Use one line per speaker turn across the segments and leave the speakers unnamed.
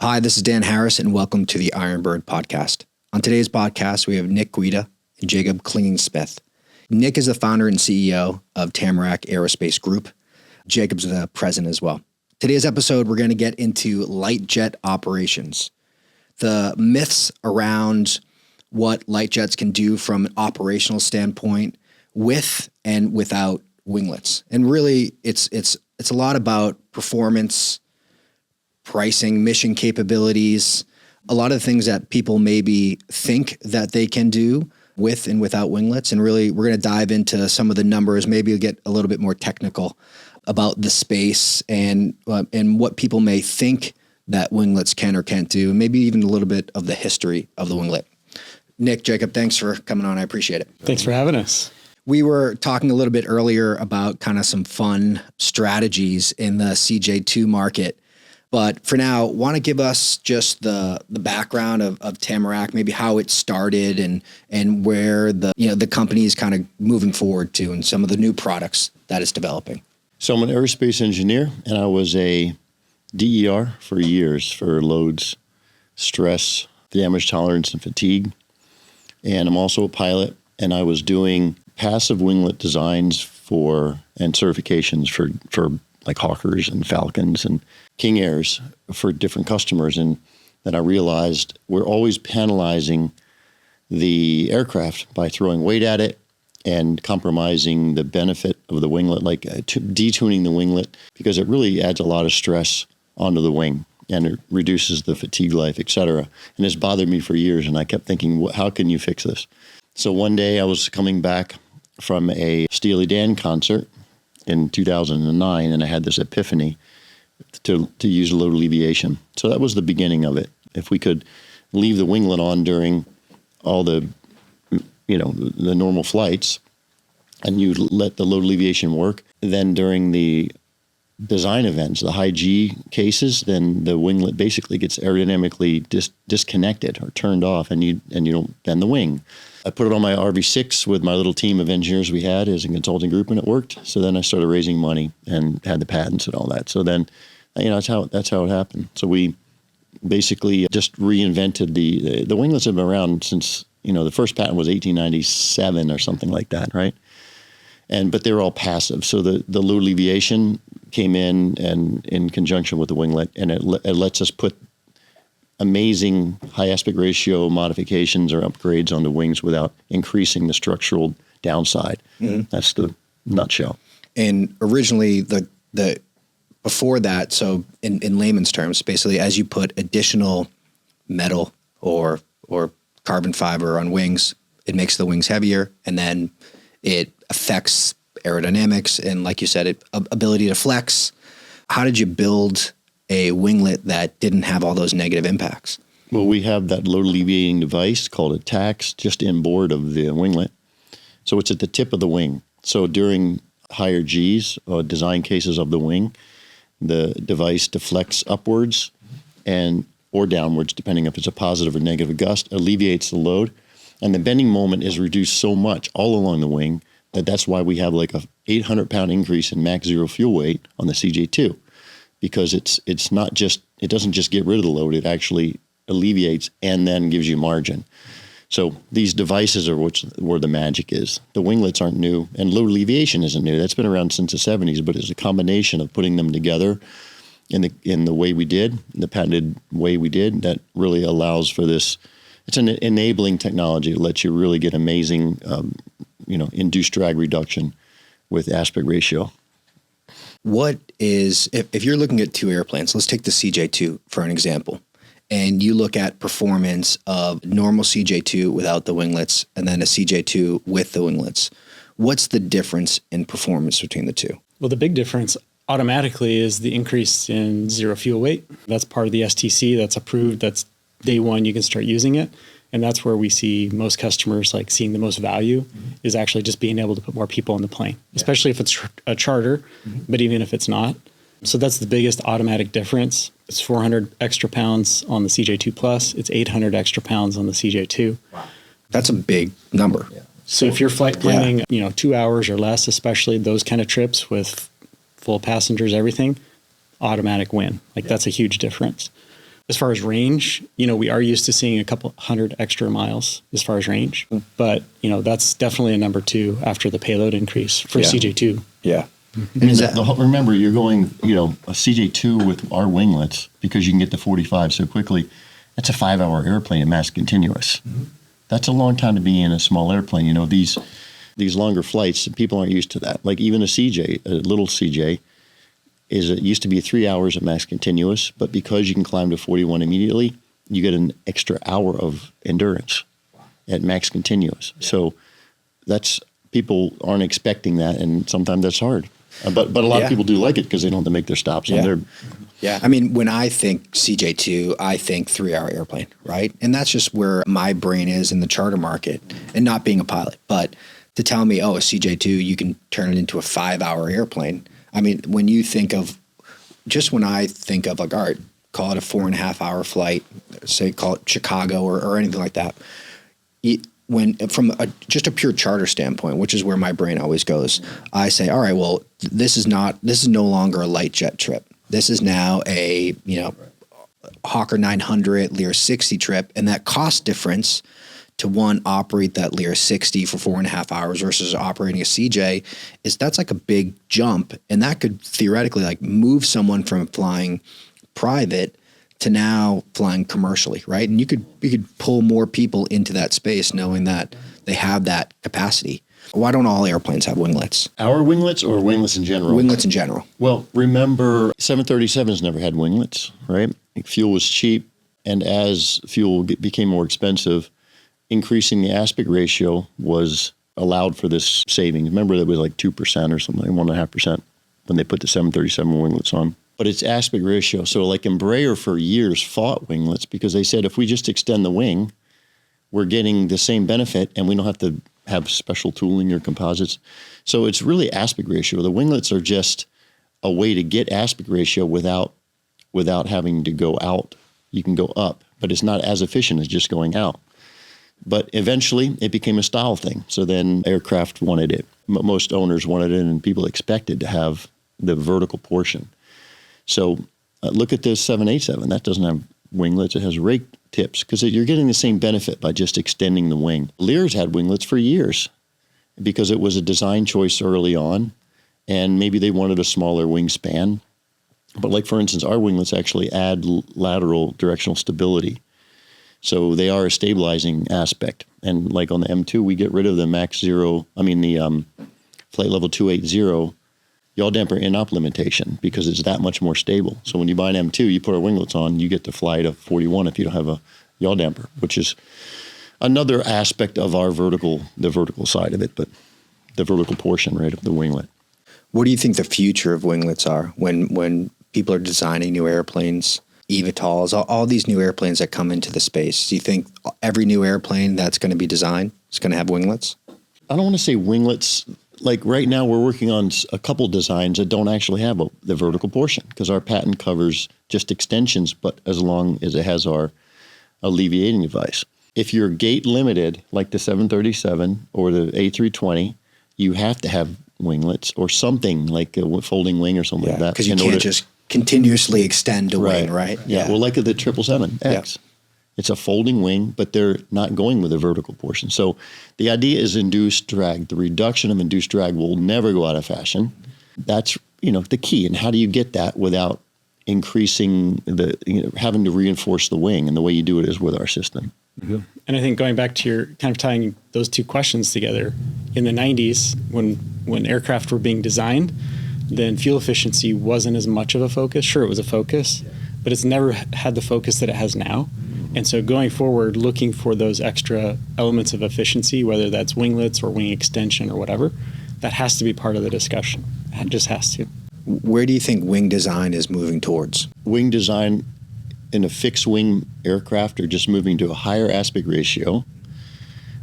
Hi, this is Dan Harris, and welcome to the Ironbird podcast. On today's podcast, we have Nick Guida and Jacob Klingensmith. Nick is the founder and CEO of Tamarack Aerospace Group. Jacob's the president as well. Today's episode, we're going to get into light jet operations, the myths around what light jets can do from an operational standpoint with and without winglets. And really, it's a lot about performance, pricing, mission capabilities, a lot of things that people maybe think that they can do with and without winglets. And really, we're going to dive into some of the numbers, maybe get a little bit more technical about the space and what people may think that winglets can or can't do, maybe even a little bit of the history of the winglet. Nick, Jacob, thanks for coming on. I appreciate it.
Thanks for having us.
We were talking a little bit earlier about kind of some fun strategies in the CJ2 market. But for now, want to give us just the background of Tamarack, maybe how it started and where the company is kind of moving forward to and some of the new products that it's developing.
So I'm an aerospace engineer, and I was a DER for years for loads, stress, damage tolerance, and fatigue. And I'm also a pilot, and I was doing passive winglet designs and certifications for like Hawkers and Falcons and King Airs for different customers. And then I realized we're always penalizing the aircraft by throwing weight at it and compromising the benefit of the winglet, like detuning the winglet, because it really adds a lot of stress onto the wing and it reduces the fatigue life, et cetera. And it's bothered me for years, and I kept thinking, how can you fix this? So one day I was coming back from a Steely Dan concert in 2009, and I had this epiphany to use load alleviation. So that was the beginning of it. If we could leave the winglet on during all the normal flights, and you let the load alleviation work, then during the design events, the high G cases, then the winglet basically gets aerodynamically disconnected or turned off, and you don't bend the wing. I put it on my RV6 with my little team of engineers we had as a consulting group, and it worked. So then I started raising money and had the patents and all that. So then, that's how it happened. So we basically just reinvented the winglets have been around since, the first patent was 1897 or something like that, right? But they were all passive. So the load alleviation came in conjunction with the winglet, and it lets us put amazing high aspect ratio modifications or upgrades on the wings without increasing the structural downside. Mm-hmm. That's the nutshell. And
originally, the before that, so in layman's terms, basically, as you put additional metal or carbon fiber on wings, it makes the wings heavier, and then it affects aerodynamics and, like you said, ability to flex. How did you build a winglet that didn't have all those negative impacts?
Well, we have that load alleviating device called a TAX just inboard of the winglet. So it's at the tip of the wing. So during higher Gs, design cases of the wing, the device deflects upwards or downwards, depending if it's a positive or negative gust, alleviates the load. And the bending moment is reduced so much all along the wing that's why we have like a 800-pound increase in max zero fuel weight on the CJ2. Because it doesn't just get rid of the load, it actually alleviates and then gives you margin. So these devices are where the magic is. The winglets aren't new, and load alleviation isn't new. That's been around since the 70s, but it's a combination of putting them together in the way we did, the patented way we did, that really allows for this. It's an enabling technology that lets you really get amazing, induced drag reduction with aspect ratio.
What is, if you're looking at two airplanes, let's take the CJ2 for an example, and you look at performance of normal CJ2 without the winglets and then a CJ2 with the winglets, what's the difference in performance between the two?
Well, the big difference automatically is the increase in zero fuel weight. That's part of the STC that's approved. That's day one, you can start using it. And that's where we see most customers like seeing the most value is actually just being able to put more people on the plane, especially if it's a charter, but even if it's not. So that's the biggest automatic difference. It's 400 extra pounds on the CJ2 Plus. It's 800 extra pounds on the CJ2.
Wow. That's a big number.
Yeah. So if you're flight planning, 2 hours or less, especially those kind of trips with full passengers, everything, automatic win. That's a huge difference. As far as range, we are used to seeing a couple hundred extra miles as far as range, but that's definitely a number 2 after the payload increase for CJ2.
Yeah.
And remember, you're going, a CJ2 with our winglets, because you can get to 45 so quickly. That's a 5-hour airplane at max continuous. Mm-hmm. That's a long time to be in a small airplane. These longer flights, people aren't used to that. Like even a CJ, a little CJ, it used to be 3 hours at max continuous, but because you can climb to 41 immediately, you get an extra hour of endurance at max continuous. So people aren't expecting that, and sometimes that's hard. But a lot of people do like it because they don't have to make their stops on their.
Yeah, I mean, when I think CJ2, I think 3-hour airplane, right? And that's just where my brain is in the charter market, and not being a pilot. But to tell me, a CJ2, you can turn it into a 5-hour airplane. I mean, when I think of like, all right, call it a 4.5-hour flight, say call it Chicago or anything like that. When from just a pure charter standpoint, which is where my brain always goes, I say, all right, well, this is no longer a light jet trip. This is now a Hawker 900 Lear 60 trip, and that cost difference to operate that Lear 60 for 4.5 hours versus operating a CJ that's like a big jump, and that could theoretically like move someone from flying private to now flying commercially, right? And you could pull more people into that space knowing that they have that capacity. Why don't all airplanes have winglets?
Our winglets or winglets in general?
Winglets in general.
Well, remember 737s never had winglets, right? Fuel was cheap, and as fuel became more expensive, increasing the aspect ratio was allowed for this savings. Remember that was like 2% or something, 1.5% when they put the 737 winglets on. But it's aspect ratio. So like Embraer for years fought winglets because they said if we just extend the wing, we're getting the same benefit and we don't have to have special tooling or composites. So it's really aspect ratio. The winglets are just a way to get aspect ratio without having to go out. You can go up, but it's not as efficient as just going out. But eventually it became a style thing. So then aircraft wanted it. Most owners wanted it, and people expected to have the vertical portion. So look at the 787. That doesn't have winglets. It has rake tips because you're getting the same benefit by just extending the wing. Lear's had winglets for years because it was a design choice early on, and maybe they wanted a smaller wingspan. But like, for instance, our winglets actually add lateral directional stability. So they are a stabilizing aspect. And like on the M2, we get rid of the flight level 280 yaw damper in-op limitation because it's that much more stable. So when you buy an M2, you put our winglets on, you get to fly to 41 if you don't have a yaw damper, which is another aspect of the vertical side of it, but the vertical portion, right, of the winglet.
What do you think the future of winglets are when people are designing new airplanes, eVTOLs, all these new airplanes that come into the space? Do you think every new airplane that's going to be designed is going to have winglets?
I don't want to say winglets. Like right now, we're working on a couple designs that don't actually have the vertical portion because our patent covers just extensions, but as long as it has our alleviating device. If you're gate limited, like the 737 or the A320, you have to have winglets or something like a folding wing or something like that.
Because you can't just continuously extend a wing, right?
Yeah. Well, like the 777X. Yeah. It's a folding wing, but they're not going with a vertical portion. So the idea is induced drag. The reduction of induced drag will never go out of fashion. That's, the key. And how do you get that without increasing having to reinforce the wing? And the way you do it is with our system.
Mm-hmm. And I think going back to your kind of tying those two questions together, in the 90s, when aircraft were being designed, then fuel efficiency wasn't as much of a focus. Sure, it was a focus, but it's never had the focus that it has now. And so going forward, looking for those extra elements of efficiency, whether that's winglets or wing extension or whatever, that has to be part of the discussion. It just has to.
Where do you think wing design is moving towards?
Wing design in a fixed wing aircraft are just moving to a higher aspect ratio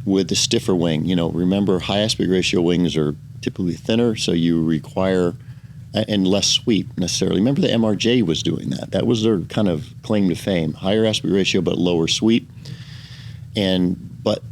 with a stiffer wing. Remember, high aspect ratio wings are typically thinner, so you require and less sweep necessarily. Remember the MRJ was doing that. That was their kind of claim to fame. Higher aspect ratio, but lower sweep. But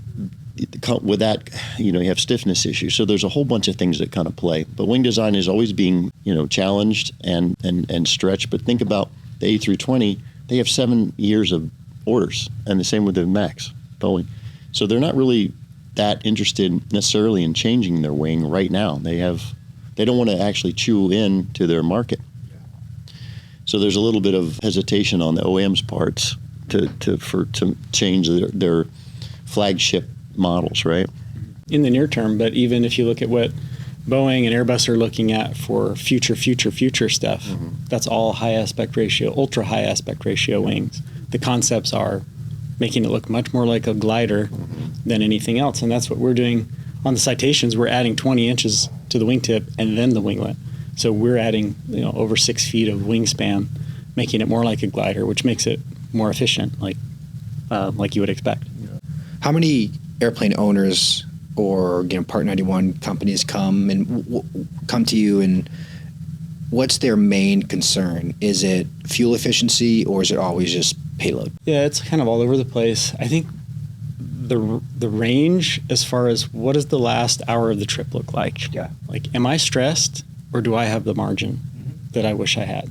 with that, you have stiffness issues. So there's a whole bunch of things that kind of play. But wing design is always being, challenged and stretched. But think about the A320 they have 7 years of orders, and the same with the Max, Boeing. So they're not really that interested necessarily in changing their wing right now. They don't want to actually chew in to their market. So there's a little bit of hesitation on the OEM's parts to change their flagship models, right?
In the near term, but even if you look at what Boeing and Airbus are looking at for future stuff, that's all high aspect ratio, ultra high aspect ratio wings. The concepts are making it look much more like a glider than anything else, and that's what we're doing on the Citations. We're adding 20 inches to the wingtip and then the winglet. So we're adding over 6 feet of wingspan, making it more like a glider, which makes it more efficient, like you would expect.
How many airplane owners or Part 91 companies come to you, and what's their main concern? Is it fuel efficiency, or is it always just payload?
Yeah, it's kind of all over the place. I think the range as far as what does the last hour of the trip look like?
Yeah.
Like, am I stressed, or do I have the margin that I wish I had?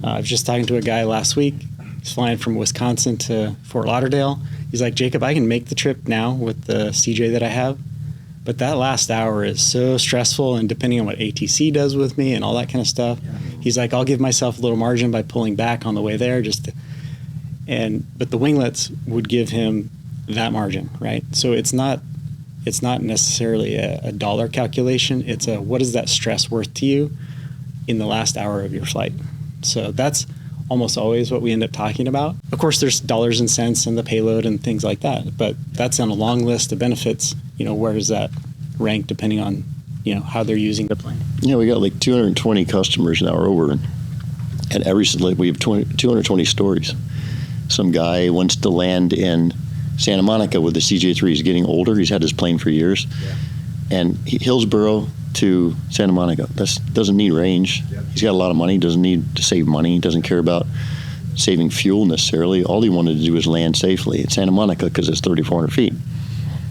I was just talking to a guy last week. He's flying from Wisconsin to Fort Lauderdale. He's like, Jacob, I can make the trip now with the CJ that I have, but that last hour is so stressful, and depending on what ATC does with me and all that kind of stuff, he's like, I'll give myself a little margin by pulling back on the way there, but the winglets would give him that margin, right? So it's not necessarily a dollar calculation. It's what is that stress worth to you in the last hour of your flight? So that's almost always what we end up talking about. Of course, there's dollars and cents and the payload and things like that, but that's on a long list of benefits. Where does that rank depending on, how they're using the plane?
We got like 220 customers now over, and we have 220 stories. Some guy wants to land in Santa Monica with the CJ3. He's getting older. He's had his plane for years. Yeah. And Hillsboro to Santa Monica, doesn't need range. Yep. He's got a lot of money, doesn't need to save money, doesn't care about saving fuel necessarily. All he wanted to do was land safely at Santa Monica because it's 3,400 feet.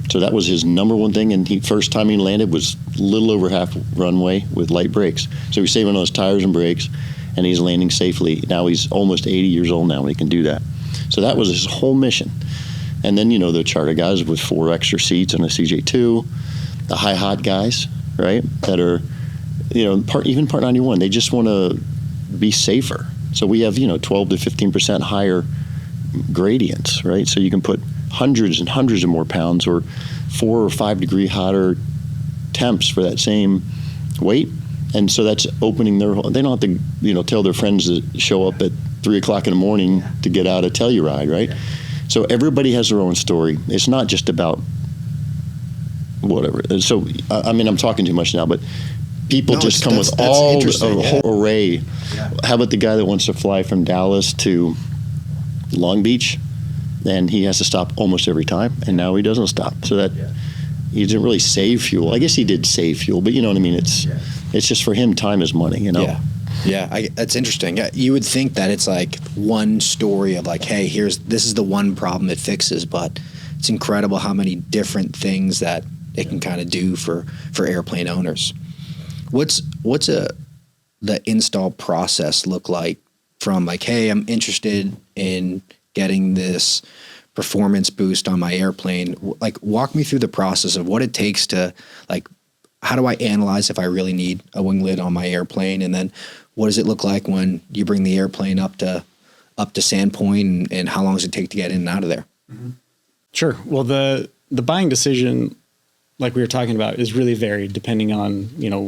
So that was his number one thing, and first time he landed was a little over half runway with light brakes. So he's saving on his tires and brakes, and he's landing safely. Now he's almost 80 years old now, and he can do that. So that was his whole mission. And then, the charter guys with 4 extra seats on a CJ2, the high-hot guys, right, that are, even Part 91, they just want to be safer. So we have, 12 to 15% higher gradients, right? So you can put hundreds and hundreds of more pounds or 4 or 5 degree hotter temps for that same weight. And so that's opening they don't have to, tell their friends to show up at 3 o'clock in the morning to get out a Telluride, right? Yeah. So everybody has their own story. It's not just about whatever. So, I'm talking too much now, but people just come with all a whole array. Yeah. How about the guy that wants to fly from Dallas to Long Beach, and he has to stop almost every time, and now he doesn't stop. So that he didn't really save fuel. I guess he did save fuel, but you know what I mean? It's just for him, time is money,
Yeah, that's interesting. You would think that it's like one story of like, hey, this is the one problem it fixes, but it's incredible how many different things that it can kind of do for airplane owners. What's the install process look like from like, hey, I'm interested in getting this performance boost on my airplane? Like, walk me through the process of what it takes to, like, how do I analyze if I really need a winglet on my airplane? And then what does it look like when you bring the airplane up to Sandpoint, and how long does it take to get in and out of there?
Mm-hmm. Sure. Well, the buying decision, like we were talking about, is really varied depending on,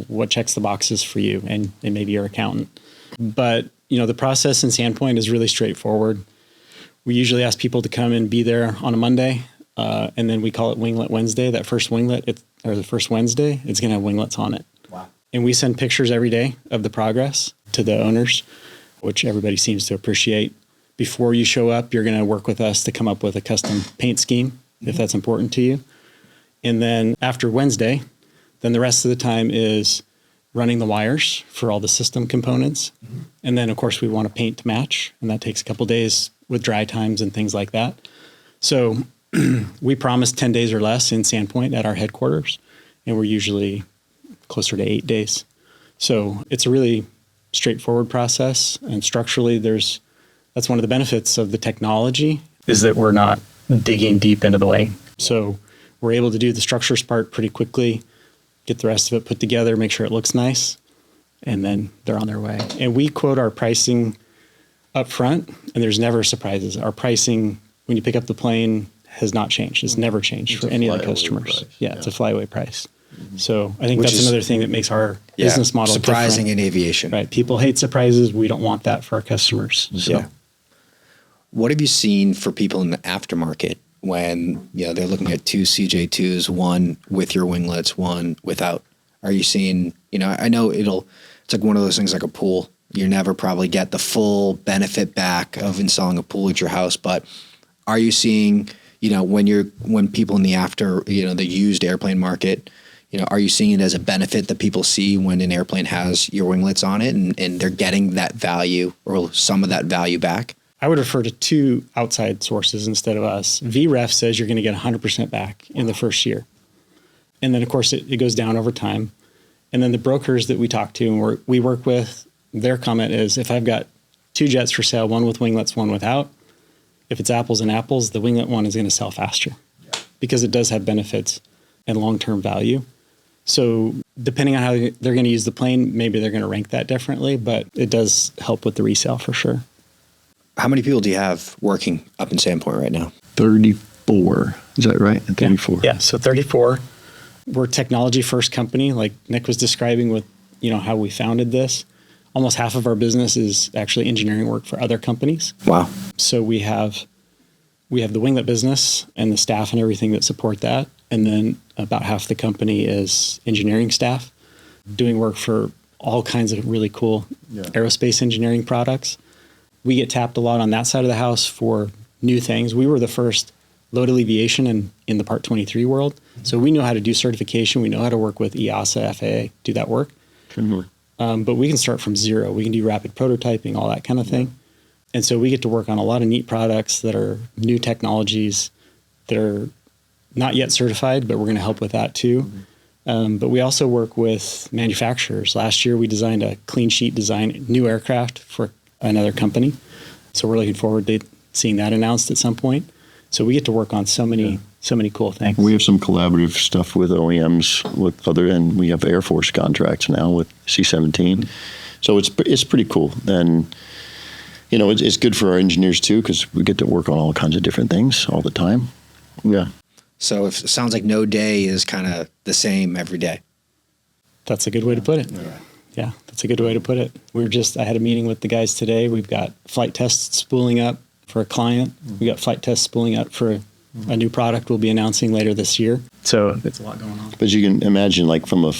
what checks the boxes for you and maybe your accountant. But, the process in Sandpoint is really straightforward. We usually ask people to come and be there on a Monday, and then we call it Winglet Wednesday. That first winglet, the first Wednesday, it's going to have winglets on it.
Wow.
And we send pictures every day of the progress to the owners, which everybody seems to appreciate. Before you show up, you're going to work with us to come up with a custom paint scheme, if that's important to you. And then after Wednesday, then the rest of the time is running the wires for all the system components. Mm-hmm. And then, of course, we want to paint to match, and that takes a couple days with dry times and things like that. So we promise 10 days or less in Sandpoint at our headquarters, and we're usually closer to 8 days. So it's a really straightforward process, and structurally there's That's one of the benefits of the technology, is that we're not digging deep into the wing. So we're able to do the structures part pretty quickly, get the rest of it put together, make sure it looks nice, and then they're on their way. And we quote our pricing up front, and there's never surprises. Our pricing, when you pick up the plane, has not changed. It's never changed for any of the customers.
Price.
Yeah, it's a flyaway price. So I think that's another thing that makes our business model
surprising
different.
in aviation.
Right. People hate surprises. We don't want that for our customers. So.
Yeah. What have you seen for people in the aftermarket when they're looking at two CJ2s, one with your winglets, one without? Are you seeing, I know it's like one of those things like a pool. You never probably get the full benefit back of installing a pool at your house, but are you seeing, when people in the the used airplane market, are you seeing it as a benefit that people see when an airplane has your winglets on it and they're getting that value or some of that value back?
I would refer to two outside sources instead of us. VREF says you're going to get 100% back in the first year. And then, of course, it goes down over time. And then the brokers that we talk to and we work with, their comment is, if I've got two jets for sale, one with winglets, one without, if it's apples and apples, the winglet one is going to sell faster because it does have benefits and long-term value. So depending on how they're going to use the plane, maybe they're going to rank that differently, but it does help with the resale for sure.
How many people do you have working up in Sandpoint right now?
34. Is that right? 34.
Yeah, so 34. We're a technology first company, like Nick was describing with, how we founded this. Almost half of our business is actually engineering work for other companies.
Wow.
So we have the winglet business and the staff and everything that support that. And then about half the company is engineering staff doing work for all kinds of really cool aerospace engineering products. We get tapped a lot on that side of the house for new things. We were the first load alleviation in the Part 23 world. So we know how to do certification. We know how to work with EASA, FAA, do that work. But we can start from zero. We can do rapid prototyping, all that kind of thing. And so we get to work on a lot of neat products that are new technologies that are not yet certified, but we're going to help with that too. But we also work with manufacturers. Last year, we designed a clean sheet design, new aircraft for another company. So we're looking forward to seeing that announced at some point. So we get to work on so many cool things.
We have some collaborative stuff with OEMs and we have Air Force contracts now with C-17. So it's pretty cool. And, it's good for our engineers too, because we get to work on all kinds of different things all the time. Yeah.
So it sounds like no day is kind of the same every day.
That's a good way to put it. Yeah, that's a good way to put it. I had a meeting with the guys today. We've got flight tests spooling up for a client. We got flight tests spooling up for a new product we'll be announcing later this year. So it's a lot going on.
But you can imagine, like from a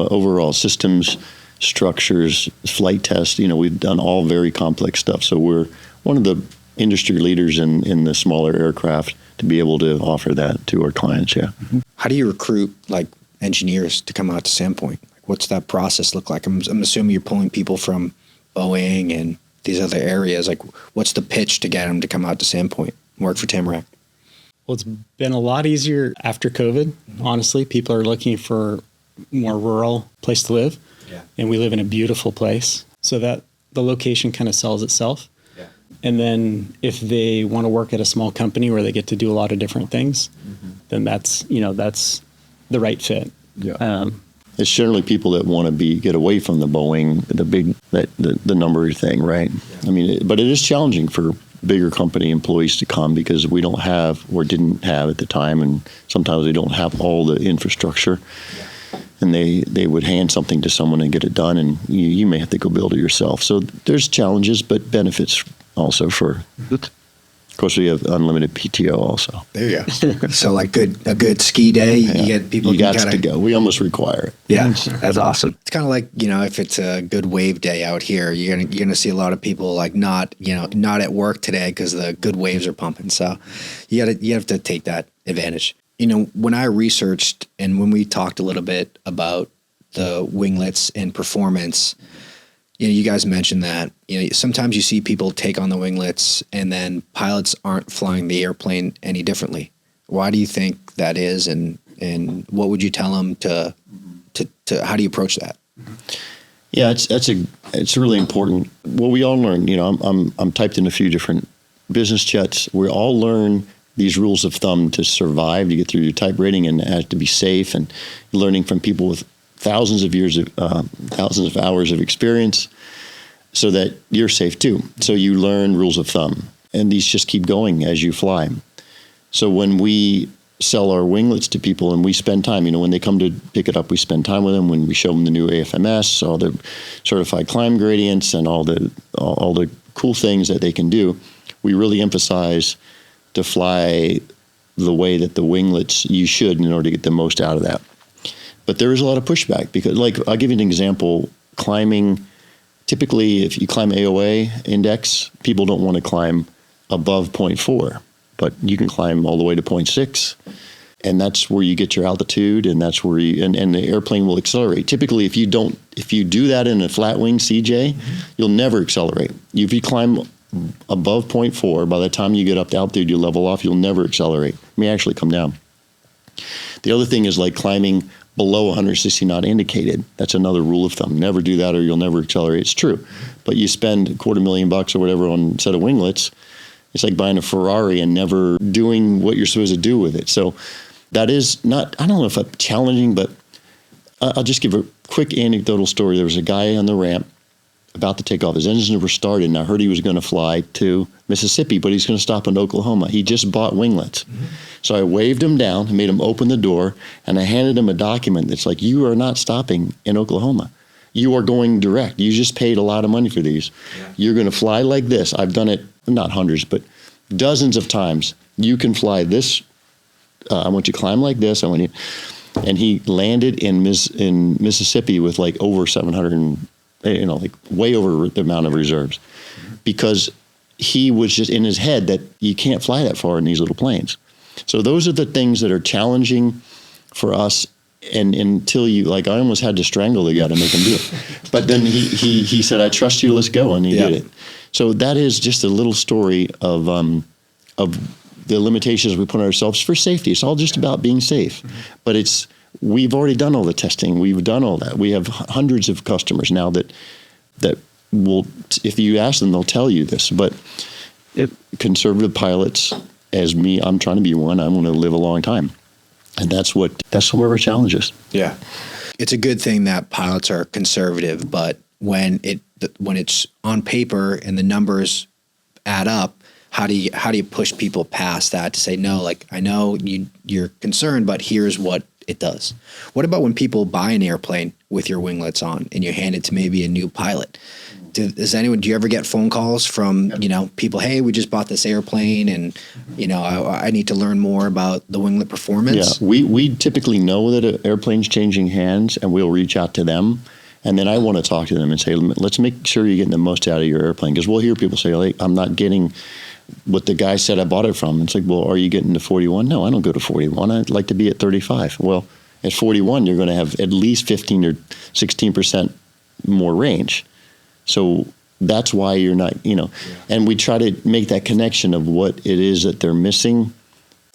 overall systems, structures, flight test, we've done all very complex stuff. So we're one of the industry leaders in the smaller aircraft to be able to offer that to our clients. Yeah.
How do you recruit like engineers to come out to Sandpoint? What's that process look like? I'm assuming you're pulling people from Boeing and these other areas. Like, what's the pitch to get them to come out to Sandpoint and work for Tamarack?
Well, it's been a lot easier after COVID. Honestly, people are looking for more rural place to live. Yeah. And we live in a beautiful place. So that the location kind of sells itself. Yeah. And then if they want to work at a small company where they get to do a lot of different things, then that's the right fit.
Yeah. It's generally people that want to get away from the Boeing, the number thing, right? Yeah. I mean, but it is challenging for bigger company employees to come because we don't have or didn't have at the time, and sometimes they don't have all the infrastructure. Yeah. And they would hand something to someone and get it done, and you may have to go build it yourself. So there's challenges, but benefits also for. Of course, we have unlimited PTO also.
There you go. So like a good ski day, you get people.
You got to go. We almost require it.
Yeah, that's awesome. It's kind of like, if it's a good wave day out here, you're gonna see a lot of people like not at work today because the good waves are pumping. So you have to take that advantage. When I researched and when we talked a little bit about the winglets and performance, you guys mentioned that, sometimes you see people take on the winglets and then pilots aren't flying the airplane any differently. Why do you think that is? And what would you tell them to how do you approach that?
Yeah, it's really important. Well, we all learn. I'm typed in a few different business chats. We all learn these rules of thumb to survive, to get through your type rating, and to be safe. And learning from people with thousands of hours of experience, so that you're safe too. So you learn rules of thumb, and these just keep going as you fly. So when we sell our winglets to people and we spend time, when they come to pick it up, we spend time with them. When we show them the new AFMS, all the certified climb gradients and all the cool things that they can do, we really emphasize to fly the way that the winglets you should in order to get the most out of that. But there is a lot of pushback because, I'll give you an example. Climbing, typically if you climb AOA index, people don't want to climb above 0.4. But you can climb all the way to 0.6, and that's where you get your altitude, and that's where and the airplane will accelerate. Typically, if you do that in a flat wing CJ, you'll never accelerate. If you climb above 0.4, by the time you get up to altitude, you level off, you'll never accelerate. It may actually come down. The other thing is climbing below 160 knot indicated. That's another rule of thumb. Never do that or you'll never accelerate. It's true. But you spend $250,000 or whatever on a set of winglets. It's like buying a Ferrari and never doing what you're supposed to do with it. So that is not, I don't know if it's challenging, but I'll just give a quick anecdotal story. There was a guy on the ramp about to take off. His engines never started, and I heard he was going to fly to Mississippi, but he's going to stop in Oklahoma. He just bought winglets. Mm-hmm. So I waved him down and made him open the door, and I handed him a document that's like, you are not stopping in Oklahoma. You are going direct. You just paid a lot of money for these. Yeah. You're going to fly like this. I've done it, not hundreds, but dozens of times. You can fly this. I want you to climb like this. And he landed in Mississippi with over 700, way over the amount of reserves, because he was just in his head that you can't fly that far in these little planes. So those are the things that are challenging for us. And until I almost had to strangle the guy to make him do it. But then he said, I trust you, let's go. And he did it. So that is just a little story of the limitations we put on ourselves for safety. It's all just about being safe. But we've already done all the testing. We've done all that. We have hundreds of customers now that will, if you ask them, they'll tell you this. But conservative pilots, as me, I'm trying to be one. I want to live a long time. And that's where our challenge is. Yeah.
It's a good thing that pilots are conservative, but when it's on paper and the numbers add up, how do you push people past that to say, no, I know you're concerned, but here's what it does. What about when people buy an airplane with your winglets on and you hand it to maybe a new pilot? Do you ever get phone calls from, people, hey, we just bought this airplane and, I need to learn more about the winglet performance?
Yeah, we typically know that an airplane's changing hands, and we'll reach out to them. And then I want to talk to them and say, let's make sure you're getting the most out of your airplane. Because we'll hear people say, I'm not getting what the guy said I bought it from. It's like, well, are you getting to 41? No, I don't go to 41. I'd like to be at 35. Well, at 41, you're going to have at least 15 or 16% more range. So that's why you're not, and we try to make that connection of what it is that they're missing.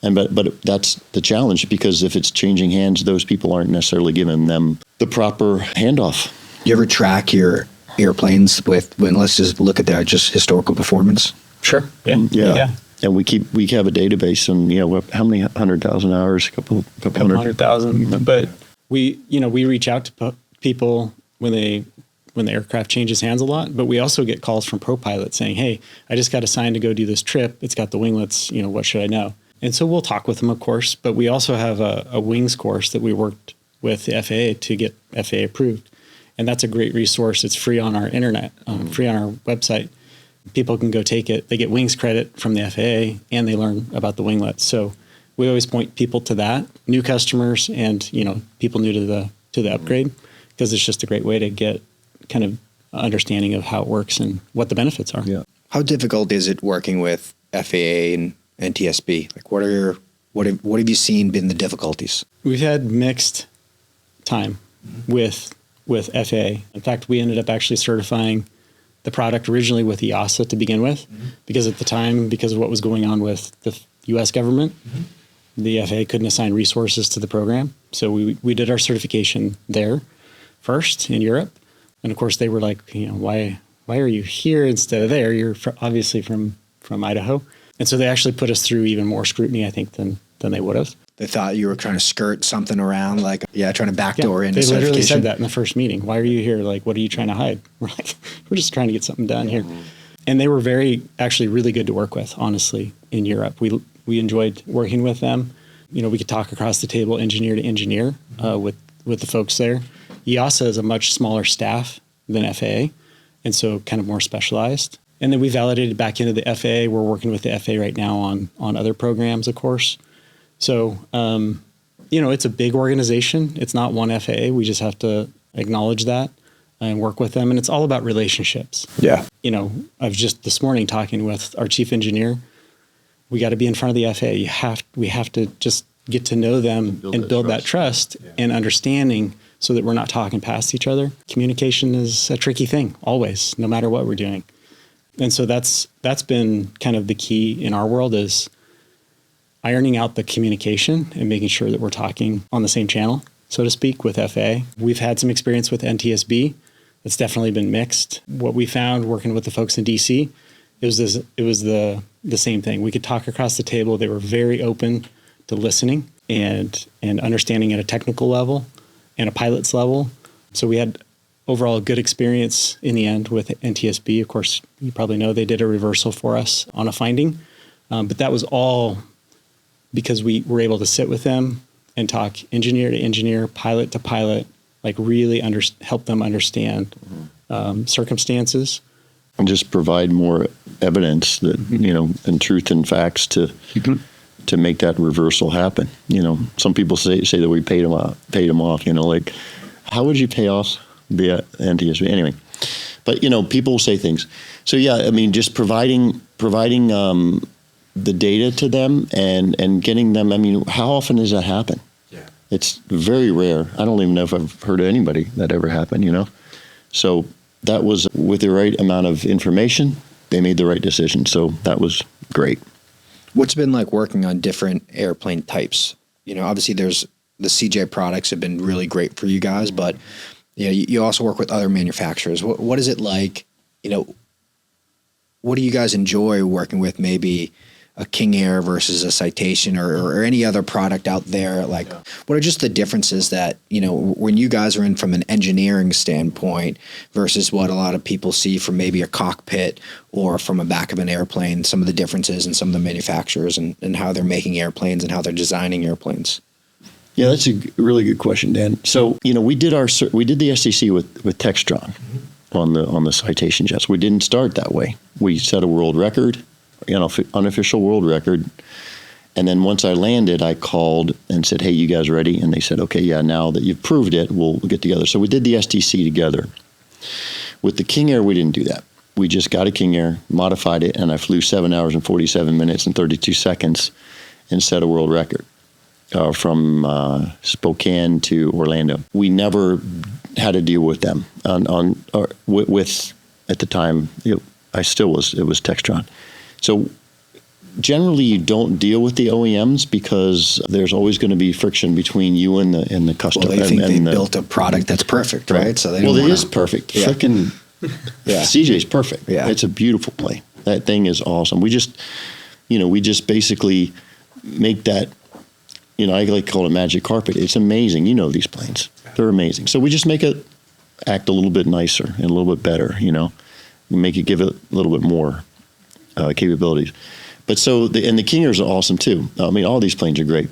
But that's the challenge, because if it's changing hands, those people aren't necessarily giving them the proper handoff.
You ever track your airplanes with winglets? Just look at their just historical performance?
Sure. Yeah.
And we have a database, and how many 100,000 hours? A couple
hundred thousand. But we reach out to people when the aircraft changes hands a lot, but we also get calls from pro pilots saying, hey, I just got assigned to go do this trip. It's got the winglets, what should I know? And so we'll talk with them, of course, but we also have a wings course that we worked with the FAA to get FAA approved. And that's a great resource. It's free on our internet, free on our website. People can go take it. They get wings credit from the FAA, and they learn about the winglets. So we always point people to that, new customers and, people new to the upgrade, because it's just a great way to get kind of understanding of how it works and what the benefits are.
Yeah.
How difficult is it working with FAA and NTSB? What have you seen been the difficulties?
We've had mixed time with FAA. In fact, we ended up actually certifying the product originally with EASA to begin with, because at the time, because of what was going on with the U.S. government, the FAA couldn't assign resources to the program. So we did our certification there first in Europe. And of course they were like, why are you here instead of there? You're obviously from Idaho. And so they actually put us through even more scrutiny, I think, than they would have.
They thought you were trying to skirt something around, like, trying to backdoor into
certification. They literally said that in the first meeting. Why are you here? Like, what are you trying to hide? We're like, we're just trying to get something done here. And they were actually really good to work with, honestly, in Europe. We enjoyed working with them. We could talk across the table, engineer to engineer, with the folks there. EASA is a much smaller staff than FAA, and so kind of more specialized. And then we validated back into the FAA. We're working with the FAA right now on other programs, of course. So, it's a big organization. It's not one FAA. We just have to acknowledge that and work with them. And it's all about relationships.
Yeah.
I was just this morning talking with our chief engineer. We got to be in front of the FAA. We have to just get to know them and build that trust and understanding so that we're not talking past each other. Communication is a tricky thing always, no matter what we're doing. And so that's been kind of the key in our world is ironing out the communication and making sure that we're talking on the same channel, so to speak, with FAA. We've had some experience with NTSB. It's definitely been mixed. What we found working with the folks in DC, it was the same thing. We could talk across the table. They were very open to listening and understanding at a technical level and a pilot's level. So we had overall a good experience in the end with NTSB. Of course, you probably know they did a reversal for us on a finding, but that was all because we were able to sit with them and talk engineer to engineer, pilot to pilot, like really help them understand circumstances.
And just provide more evidence that, and truth and facts to make that reversal happen. Some people say that we paid them off, like, how would you pay off the NTSB? Anyway, but, people say things. So, just providing the data to them and getting them, how often does that happen? Yeah. It's very rare. I don't even know if I've heard of anybody that ever happened, So that was with the right amount of information, they made the right decision. So that was great.
What's it been like working on different airplane types? Obviously there's the CJ products have been really great for you guys, but you also work with other manufacturers. What is it like? What do you guys enjoy working with? Maybe a King Air versus a Citation or any other product out there? Like, what are just the differences that, when you guys are in from an engineering standpoint versus what a lot of people see from maybe a cockpit or from a back of an airplane, some of the differences in some of the manufacturers and how they're making airplanes and how they're designing airplanes?
Yeah, that's a really good question, Dan. So, we did the STC with Textron on the Citation jets. We didn't start that way. We set a world record, unofficial world record. And then once I landed, I called and said, hey, you guys ready? And they said, okay, yeah, now that you've proved it, we'll get together. So we did the STC together. With the King Air, we didn't do that. We just got a King Air, modified it, and I flew 7 hours and 47 minutes and 32 seconds and set a world record from Spokane to Orlando. We never had to deal with them with at the time, it was Textron. So generally you don't deal with the OEMs because there's always going to be friction between you and the customer.
Well, they think they built a product that's perfect, right? So
it is perfect. Yeah. Frickin' CJ's perfect. Yeah. It's a beautiful plane. That thing is awesome. We just basically make that, I like to call it magic carpet. It's amazing. These planes. They're amazing. So we just make it act a little bit nicer and a little bit better, make it give it a little bit more capabilities. But the King Airs are awesome too. All these planes are great.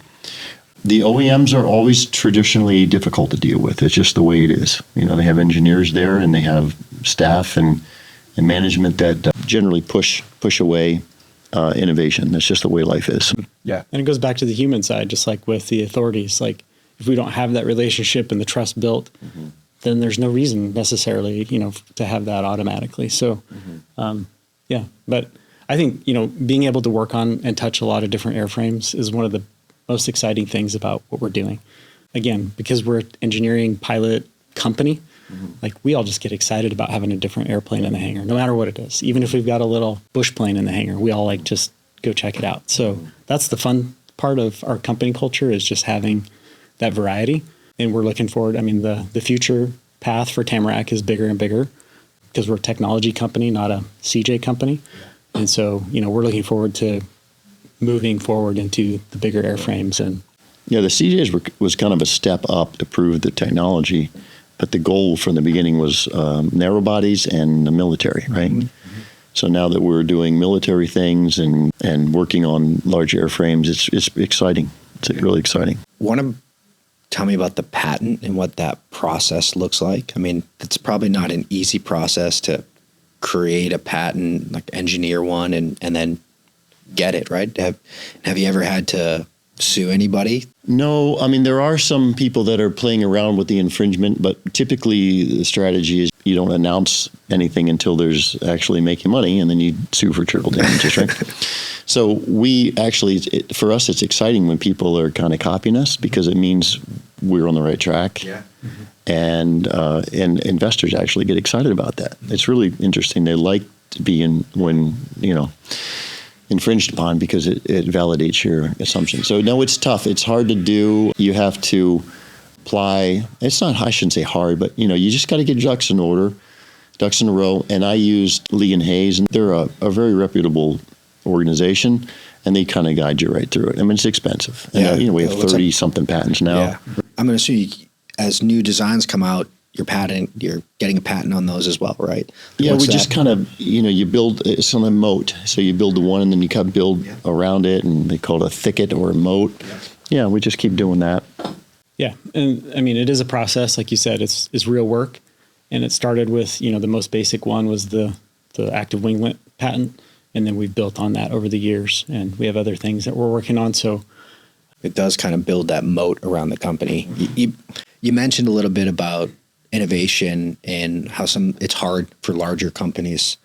The OEMs are always traditionally difficult to deal with. It's just the way it is. They have engineers there and they have staff and management that generally push away innovation. That's just the way life is.
Yeah. And it goes back to the human side, just like with the authorities. Like if we don't have that relationship and the trust built, then there's no reason necessarily, to have that automatically. So, but I think, being able to work on and touch a lot of different airframes is one of the most exciting things about what we're doing. Again, because we're an engineering pilot company, like we all just get excited about having a different airplane in the hangar, no matter what it is. Even if we've got a little bush plane in the hangar, we all just go check it out. So that's the fun part of our company culture, is just having that variety. And we're looking forward. The future path for Tamarack is bigger and bigger because we're a technology company, not a CJ company. And so, we're looking forward to moving forward into the bigger airframes. And
Yeah, the CJs was kind of a step up to prove the technology, but the goal from the beginning was narrow bodies and the military, right? Mm-hmm. So now that we're doing military things and working on large airframes, it's exciting. It's really exciting.
Want to tell me about the patent and what that process looks like? I mean, it's probably not an easy process to create a patent, like engineer one and then get it, right? Have you ever had to sue anybody?
No, I mean, there are some people that are playing around with the infringement, but typically the strategy is you don't announce anything until there's actually making money, and then you sue for triple damages, right? So we actually, for us, it's exciting when people are kind of copying us because it means we're on the right track.
Yeah.
Mm-hmm. And investors actually get excited about that. It's really interesting. They like to be infringed upon because it validates your assumption. So no, it's tough. It's hard to do. You have to apply. It's not, I shouldn't say hard, but you just got to get ducks in a row. And I used Lee and Hayes, and they're a very reputable organization, and they kind of guide you right through it. I mean, it's expensive.
Yeah.
And, we have 30 something patents now.
Yeah. I'm going to assume as new designs come out, you're getting a patent on those as well, right?
Yeah, we just kind of, you build, it's on a moat. So you build the one and then you kind of build around it, and they call it a thicket or a moat. Yeah, we just keep doing that.
Yeah. And I mean, it is a process. Like you said, it's real work. And it started with, the most basic one was the active winglet patent. And then we've built on that over the years. And we have other things that we're working on. So
it does kind of build that moat around the company. You mentioned a little bit about innovation and how it's hard for larger companies.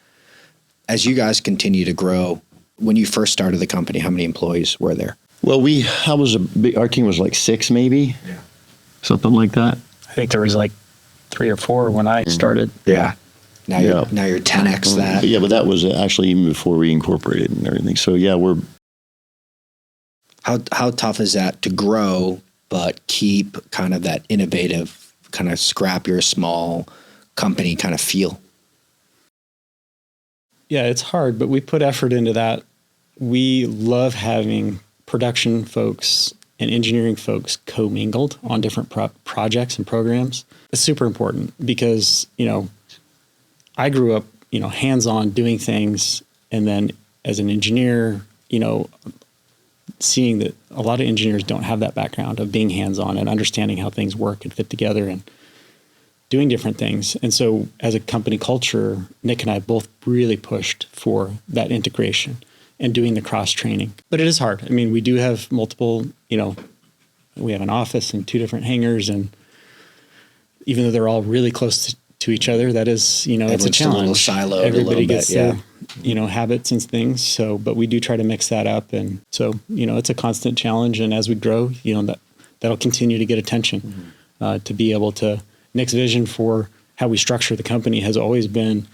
As you guys continue to grow, when you first started the company, how many employees were there?
Well, our team was like 6 maybe, something like that.
I think there was like 3 or 4 when I started.
Yeah. Now you're 10x that.
Yeah, but that was actually even before we incorporated and everything. So yeah,
How tough is that to grow but keep kind of that innovative, kind of scrap your small company kind of feel?
Yeah, it's hard, but we put effort into that. We love having production folks and engineering folks commingled on different projects and programs. It's super important because, I grew up, hands-on doing things. And then as an engineer, seeing that a lot of engineers don't have that background of being hands-on and understanding how things work and fit together and doing different things. And so as a company culture, Nick and I both really pushed for that integration and doing the cross-training. But it is hard. I mean, we do have multiple, we have an office and 2 different hangars, and even though they're all really close to each other, that is, it's a challenge.
Siloed
Everybody gets
bit,
their, habits and things. So, but we do try to mix that up. And so, it's a constant challenge. And as we grow, that'll continue to get attention, to be able to. Nick's vision for how we structure the company has always been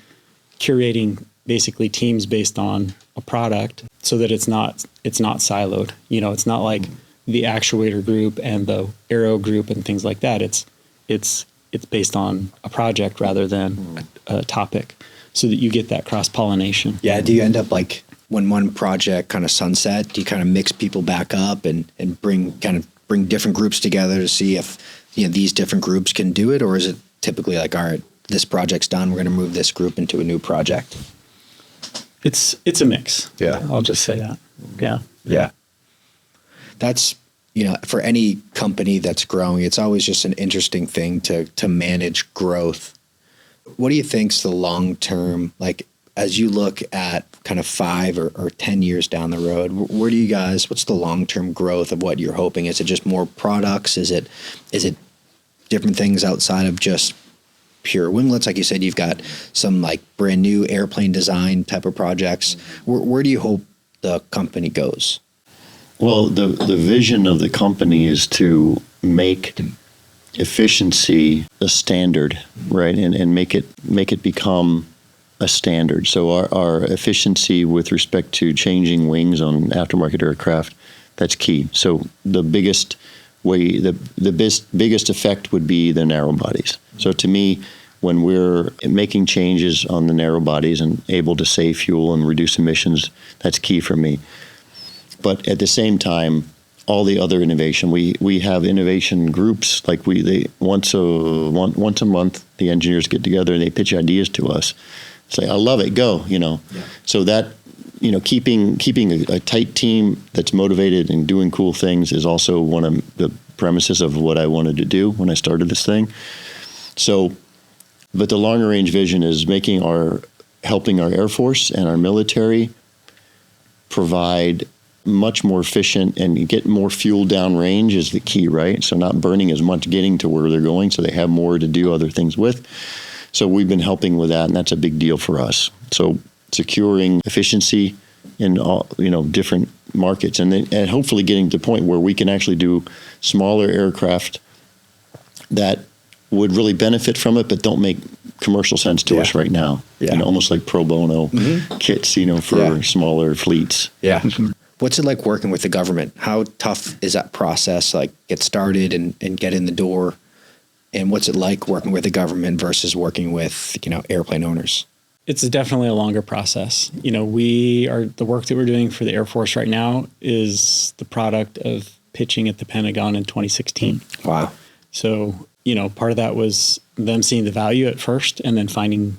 curating basically teams based on a product so that it's not siloed. It's not like the actuator group and the aero group and things like that. It's based on a project rather than a topic, so that you get that cross-pollination.
Yeah. Do you end up like when one project kind of sunset, do you kind of mix people back up and bring different groups together to see if these different groups can do it? Or is it typically like, all right, this project's done, we're going to move this group into a new project?
It's a mix.
Yeah.
I'll just say that. Yeah.
Yeah. That's, for any company that's growing, it's always just an interesting thing to manage growth. What do you think's the long-term, like as you look at kind of 5 or 10 years down the road, what's the long-term growth of what you're hoping? Is it just more products? Is it different things outside of just pure winglets? Like you said, you've got some like brand new airplane design type of projects. Where do you hope the company goes?
Well, the vision of the company is to make efficiency a standard, right? And make it become a standard. So our efficiency with respect to changing wings on aftermarket aircraft, that's key. So the biggest biggest effect would be the narrow bodies. So to me, when we're making changes on the narrow bodies and able to save fuel and reduce emissions, that's key for me. But at the same time, all the other innovation, we have innovation groups, like once a month, the engineers get together and they pitch ideas to us. Say, I love it, go, Yeah. So that, keeping a tight team that's motivated and doing cool things is also one of the premises of what I wanted to do when I started this thing. So, but the longer range vision is helping our Air Force and our military provide much more efficient and get more fuel down range is the key, right? So not burning as much getting to where they're going, so they have more to do other things with. So we've been helping with that, and that's a big deal for us. So securing efficiency in all, different markets, and hopefully getting to the point where we can actually do smaller aircraft that would really benefit from it, but don't make commercial sense to us right now. Yeah. Almost like pro bono kits, for smaller fleets.
Yeah. What's it like working with the government? How tough is that process? Like get started and get in the door? And what's it like working with the government versus working with, airplane owners?
It's definitely a longer process. The work that we're doing for the Air Force right now is the product of pitching at the Pentagon in 2016.
Wow.
So, part of that was them seeing the value at first and then finding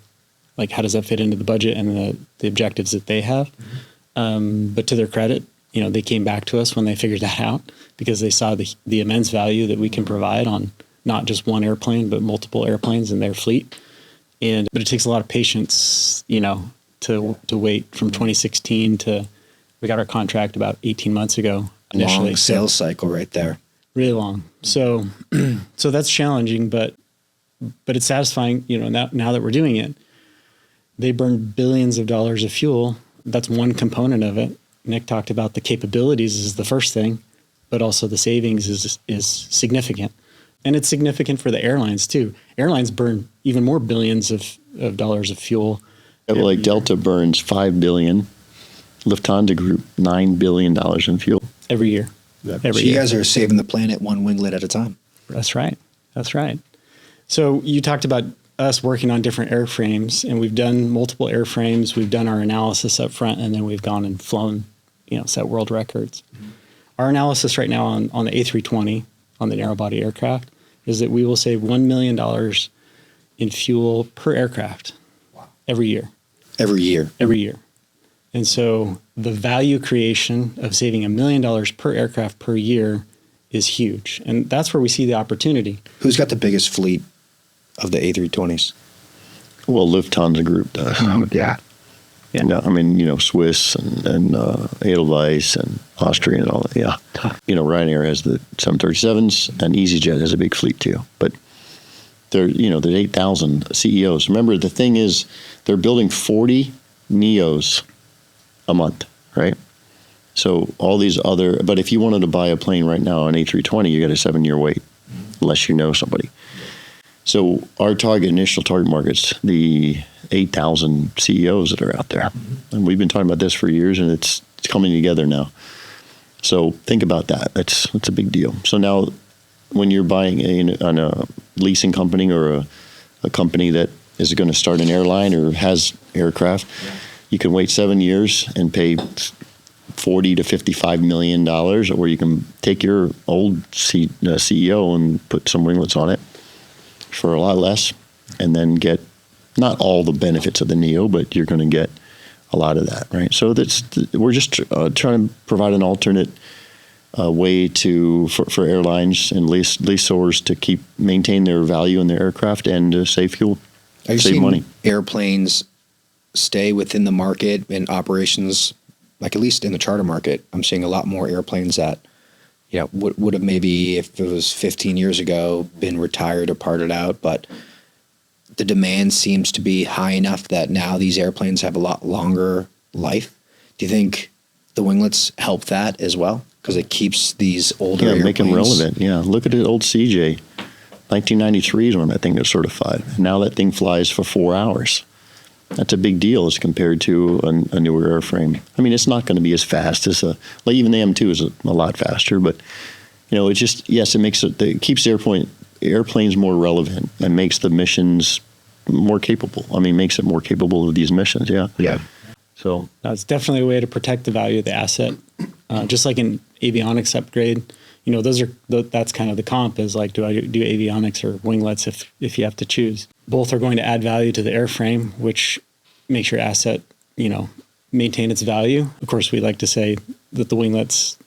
like, how does that fit into the budget and the objectives that they have? But to their credit, they came back to us when they figured that out because they saw the immense value that we can provide on not just one airplane, but multiple airplanes in their fleet. But it takes a lot of patience, to wait from 2016 to we got our contract about 18 months ago initially.
Long sales cycle right there.
Really long. So that's challenging, but it's satisfying, now that we're doing it. They burn billions of dollars of fuel. That's one component of it. Nick talked about the capabilities is the first thing, but also the savings is significant. And it's significant for the airlines too. Airlines burn even more billions of dollars of fuel.
Like Delta burns $5 billion, Lufthansa Group $9 billion in fuel
every year.
You guys are saving the planet one winglet at a time.
That's right. So you talked about us working on different airframes, and we've done multiple airframes. We've done our analysis up front, and then we've gone and flown, set world records. Mm-hmm. Our analysis right now on the A320, on the narrow body aircraft, is that we will save $1 million in fuel per aircraft.
Wow.
Every year.
Every year.
And so the value creation of saving $1 million per aircraft per year is huge. And that's where we see the opportunity.
Who's got the biggest fleet of the A320s?
Well, Lufthansa Group does.
Yeah.
No, Swiss and Edelweiss and Austrian and all that. Yeah. Ryanair has the 737s, and EasyJet has a big fleet too. But there's 8,000 CEOs. Remember, the thing is, they're building 40 Neos a month, right? So all these but if you wanted to buy a plane right now, an A320, you got a 7-year wait, unless you know somebody. So our initial target market's the 8,000 CEOs that are out there. And we've been talking about this for years, and it's coming together now. So think about that. That's a big deal. So now when you're buying on a leasing company or a company that is going to start an airline or has aircraft, you can wait 7 years and pay $40 to $55 million, or you can take your old CEO and put some winglets on it for a lot less, and then get not all the benefits of the Neo, but you're going to get a lot of that, right? So we're just trying to provide an alternate way for airlines and lessors to maintain their value in their aircraft and save fuel,
Are you
save
seeing
money.
Airplanes stay within the market and operations, like at least in the charter market? I'm seeing a lot more airplanes that would have maybe, if it was 15 years ago, been retired or parted out, but the demand seems to be high enough that now these airplanes have a lot longer life. Do you think the winglets help that as well? Because it keeps these older airplanes.
Make them relevant. Yeah, look at the old CJ. 1993 is when that thing was certified. Now that thing flies for 4 hours. That's a big deal as compared to a newer airframe. It's not going to be as fast as even the M2 is a lot faster, but it just, yes, it keeps the airplanes more relevant and makes the missions more capable. I mean, makes it more capable of these missions. Yeah.
Yeah.
So
That's definitely a way to protect the value of the asset. Just like an avionics upgrade, that's kind of the comp is like, do I do avionics or winglets if you have to choose? Both are going to add value to the airframe, which makes your asset, maintain its value. Of course, we like to say that the winglets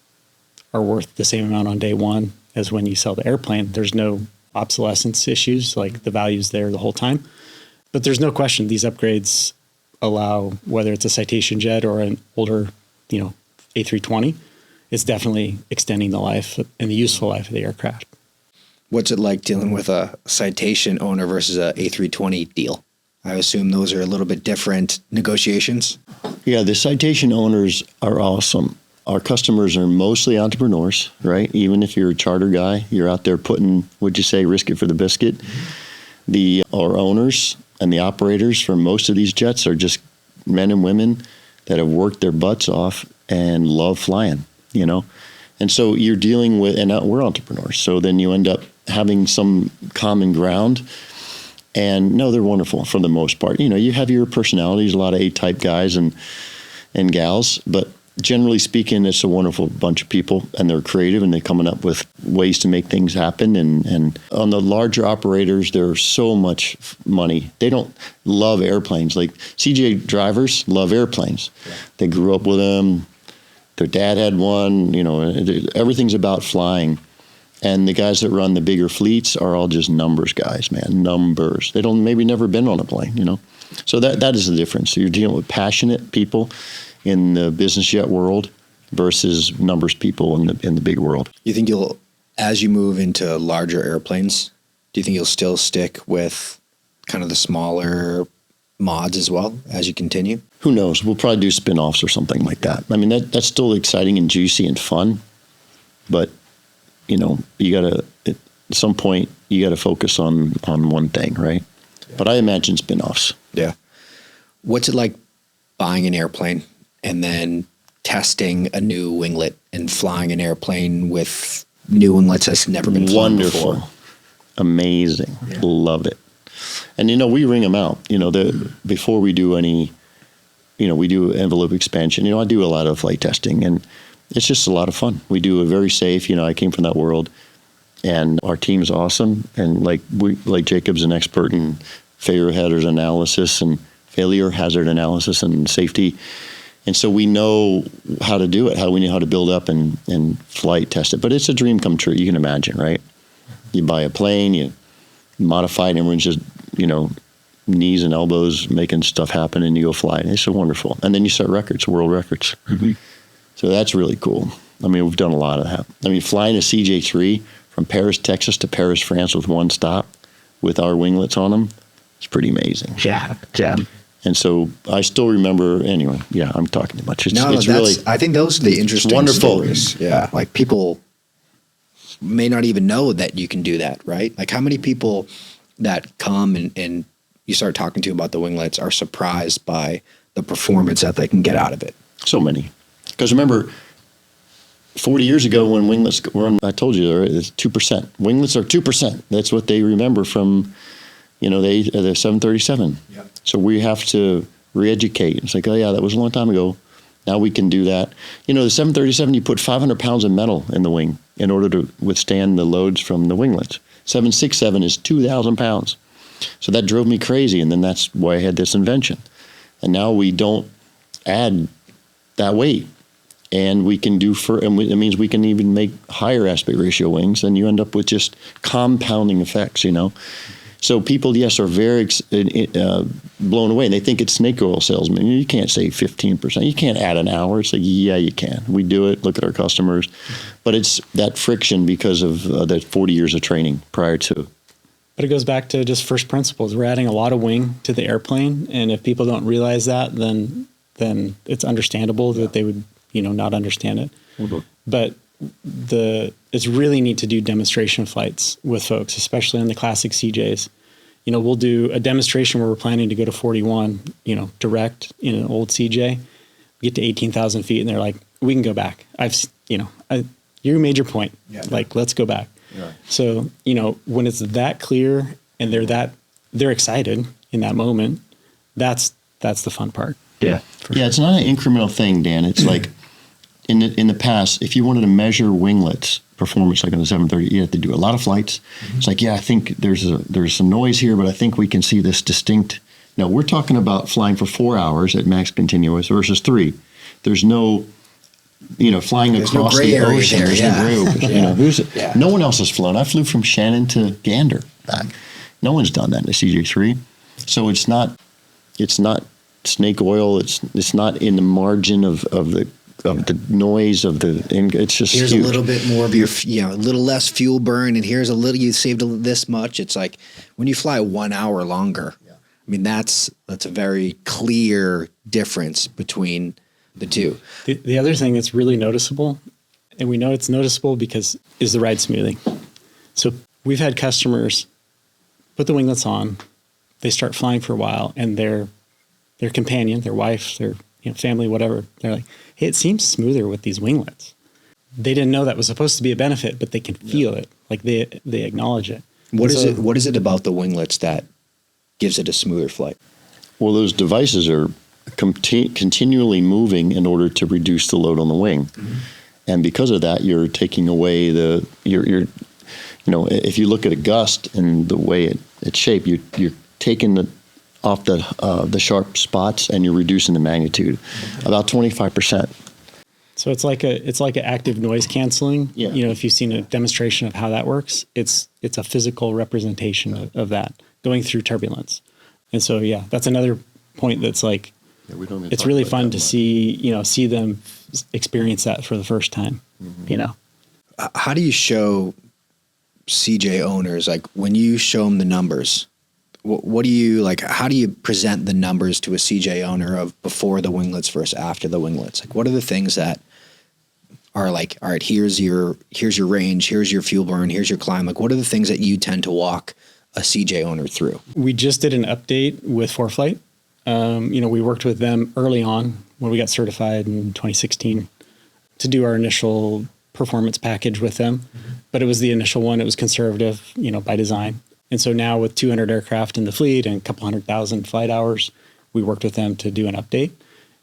are worth the same amount on day one as when you sell the airplane. There's no obsolescence issues, like the value's there the whole time. But there's no question these upgrades allow, whether it's a Citation jet or an older, A320, it's definitely extending the life and the useful life of the aircraft.
What's it like dealing with a Citation owner versus a A320 deal? I assume those are a little bit different negotiations.
yeah, the Citation owners are awesome. Our customers are mostly entrepreneurs, right? Even if you're a charter guy, you're out there putting, would you say, risk it for the biscuit. Our owners and the operators for most of these jets are just men and women that have worked their butts off and love flying, And so you're dealing with, and we're entrepreneurs, so then you end up having some common ground. And no, they're wonderful for the most part. You have your personalities, a lot of A-type guys and gals, but generally speaking, it's a wonderful bunch of people, and they're creative, and they're coming up with ways to make things happen. And on the larger operators, there's so much money. They don't love airplanes. Like CJ drivers love airplanes. Yeah. They grew up with them. Their dad had one. Everything's about flying. And the guys that run the bigger fleets are all just numbers guys, man. Numbers. They don't maybe never been on a plane, So that is the difference. So you're dealing with passionate people in the business jet world versus numbers people in the big world.
You think as you move into larger airplanes, do you think you'll still stick with kind of the smaller mods as well as you continue?
Who knows? We'll probably do spin-offs or something like that. I mean, that's still exciting and juicy and fun, but you gotta, at some point, you gotta focus on one thing, right? Yeah. But I imagine spin-offs.
Yeah. What's it like buying an airplane and then testing a new winglet and flying an airplane with new winglets that's never been flown
Wonderful.
Before?
Amazing. Yeah. Love it. And, we ring them out, before we do any, we do envelope expansion. I do a lot of flight testing, and it's just a lot of fun. We do a very safe, I came from that world, and our team's awesome. And like Jacob's an expert in failure hazard analysis and safety. And so we know how to do it, we know how to build up and flight test it. But it's a dream come true. You can imagine, right? You buy a plane, you modify it, and everyone's just, knees and elbows making stuff happen, and you go fly it. It's so wonderful. And then you set records, world records. Mm-hmm. So that's really cool. I mean, we've done a lot of that. I mean, flying a CJ3 from Paris, Texas to Paris, France with one stop with our winglets on them, it's pretty amazing.
Yeah.
And so I still remember, anyway, yeah, I'm talking too much.
It's really, I think those are the interesting
wonderful
stories. Yeah. Like people may not even know that you can do that, right? Like how many people that come and you start talking to about the winglets are surprised by the performance that they can get out of it?
So many. Because remember, 40 years ago when winglets were on, I told you, it's 2%. Winglets are 2%. That's what they remember from, the 737. Yep. So we have to re-educate. It's like, oh yeah, that was a long time ago. Now we can do that. The 737, you put 500 pounds of metal in the wing in order to withstand the loads from the winglets. 767 is 2,000 pounds. So that drove me crazy, and then that's why I had this invention. And now we don't add that weight. And we can do it means we can even make higher aspect ratio wings, and you end up with just compounding effects, So people, yes, are very blown away. They think it's snake oil salesman. You can't say 15%. You can't add an hour. It's like, yeah, you can. We do it. Look at our customers. But it's that friction because of that 40 years of training prior to.
But it goes back to just first principles. We're adding a lot of wing to the airplane, and if people don't realize that, then it's understandable that they would not understand it. Mm-hmm. But it's really neat to do demonstration flights with folks, especially on the classic CJs. We'll do a demonstration where we're planning to go to 41, direct in an old CJ, get to 18,000 feet, and they're like, we can go back. You made your point. Yeah. Like, let's go back.
Right.
So, when it's that clear and they're excited in that moment, that's the fun part.
Yeah.
Yeah, it's not an incremental thing, Dan. It's like in the past, if you wanted to measure winglets performance like on the 730, you have to do a lot of flights. It's like, I think there's some noise here, but I think we can see this distinct. No, we're talking about flying for 4 hours at max continuous versus 3. There's no, flying
There's no
across
gray
the
area
ocean.
there,
There's
yeah.
no gray ocean.
Yeah.
No one else has flown. I flew from Shannon to Gander back. No one's done that in the CJ3. So it's not snake oil. It's not in the margin of the noise of the. It's just
here's
huge.
a little bit more of your, a little less fuel burn, and here's a little, you saved this much. It's like when you fly 1 hour longer. Yeah. I mean, that's a very clear difference between the two.
The other thing that's really noticeable, and we know it's noticeable because is the ride smoothing. So we've had customers put the winglets on, they start flying for a while, and their companion, their wife, their family, whatever, they're like, hey, it seems smoother with these winglets. They didn't know that was supposed to be a benefit, but they can feel it. Like they acknowledge it.
What is it about the winglets that gives it a smoother flight?
Well, those devices are continually moving in order to reduce the load on the wing. Mm-hmm. And because of that, you're taking away if you look at a gust and the way it's shaped, you're taking off the sharp spots and you're reducing the magnitude about 25%.
So it's like an active noise canceling.
Yeah.
If you've seen a demonstration of how that works, it's a physical representation of that going through turbulence. And so, that's another point that's like, it's really fun to see them experience that for the first time,
How do you show CJ owners, like when you show them the numbers, what do you like? How do you present the numbers to a CJ owner of before the winglets versus after the winglets? Like, what are the things that are like, all right, here's your range, here's your fuel burn, here's your climb. Like, what are the things that you tend to walk a CJ owner through?
We just did an update with ForeFlight. We worked with them early on when we got certified in 2016 to do our initial performance package with them. Mm-hmm. But it was the initial one. It was conservative, by design. And so now with 200 aircraft in the fleet and a couple 100,000 flight hours, we worked with them to do an update.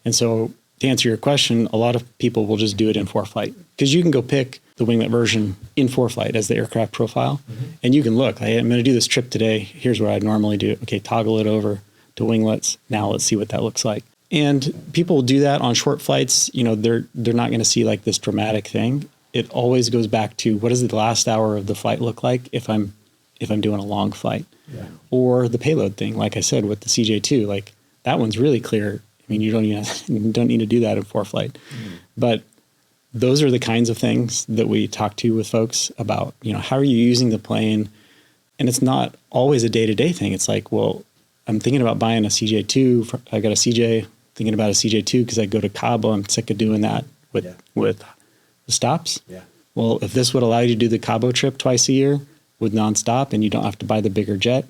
And so to answer your question, a lot of people will just do it in ForeFlight because you can go pick the winglet version in ForeFlight as the aircraft profile. Mm-hmm. And you can look, hey, I'm going to do this trip today. Here's what I'd normally do. Okay, toggle it over to winglets. Now let's see what that looks like. And people will do that on short flights. They're not going to see like this dramatic thing. It always goes back to what does the last hour of the flight look like if I'm doing a long flight. Yeah. Or the payload thing, like I said with the CJ2, like that one's really clear. I mean, you don't need to do that in ForeFlight. Mm-hmm. But those are the kinds of things that we talk to with folks about, how are you using the plane? And it's not always a day-to-day thing. It's like, well, I'm thinking about buying a CJ2. I got a CJ, thinking about a CJ2 because I go to Cabo. I'm sick of doing that with the stops. Yeah. Well, if this would allow you to do the Cabo trip twice a year with nonstop and you don't have to buy the bigger jet,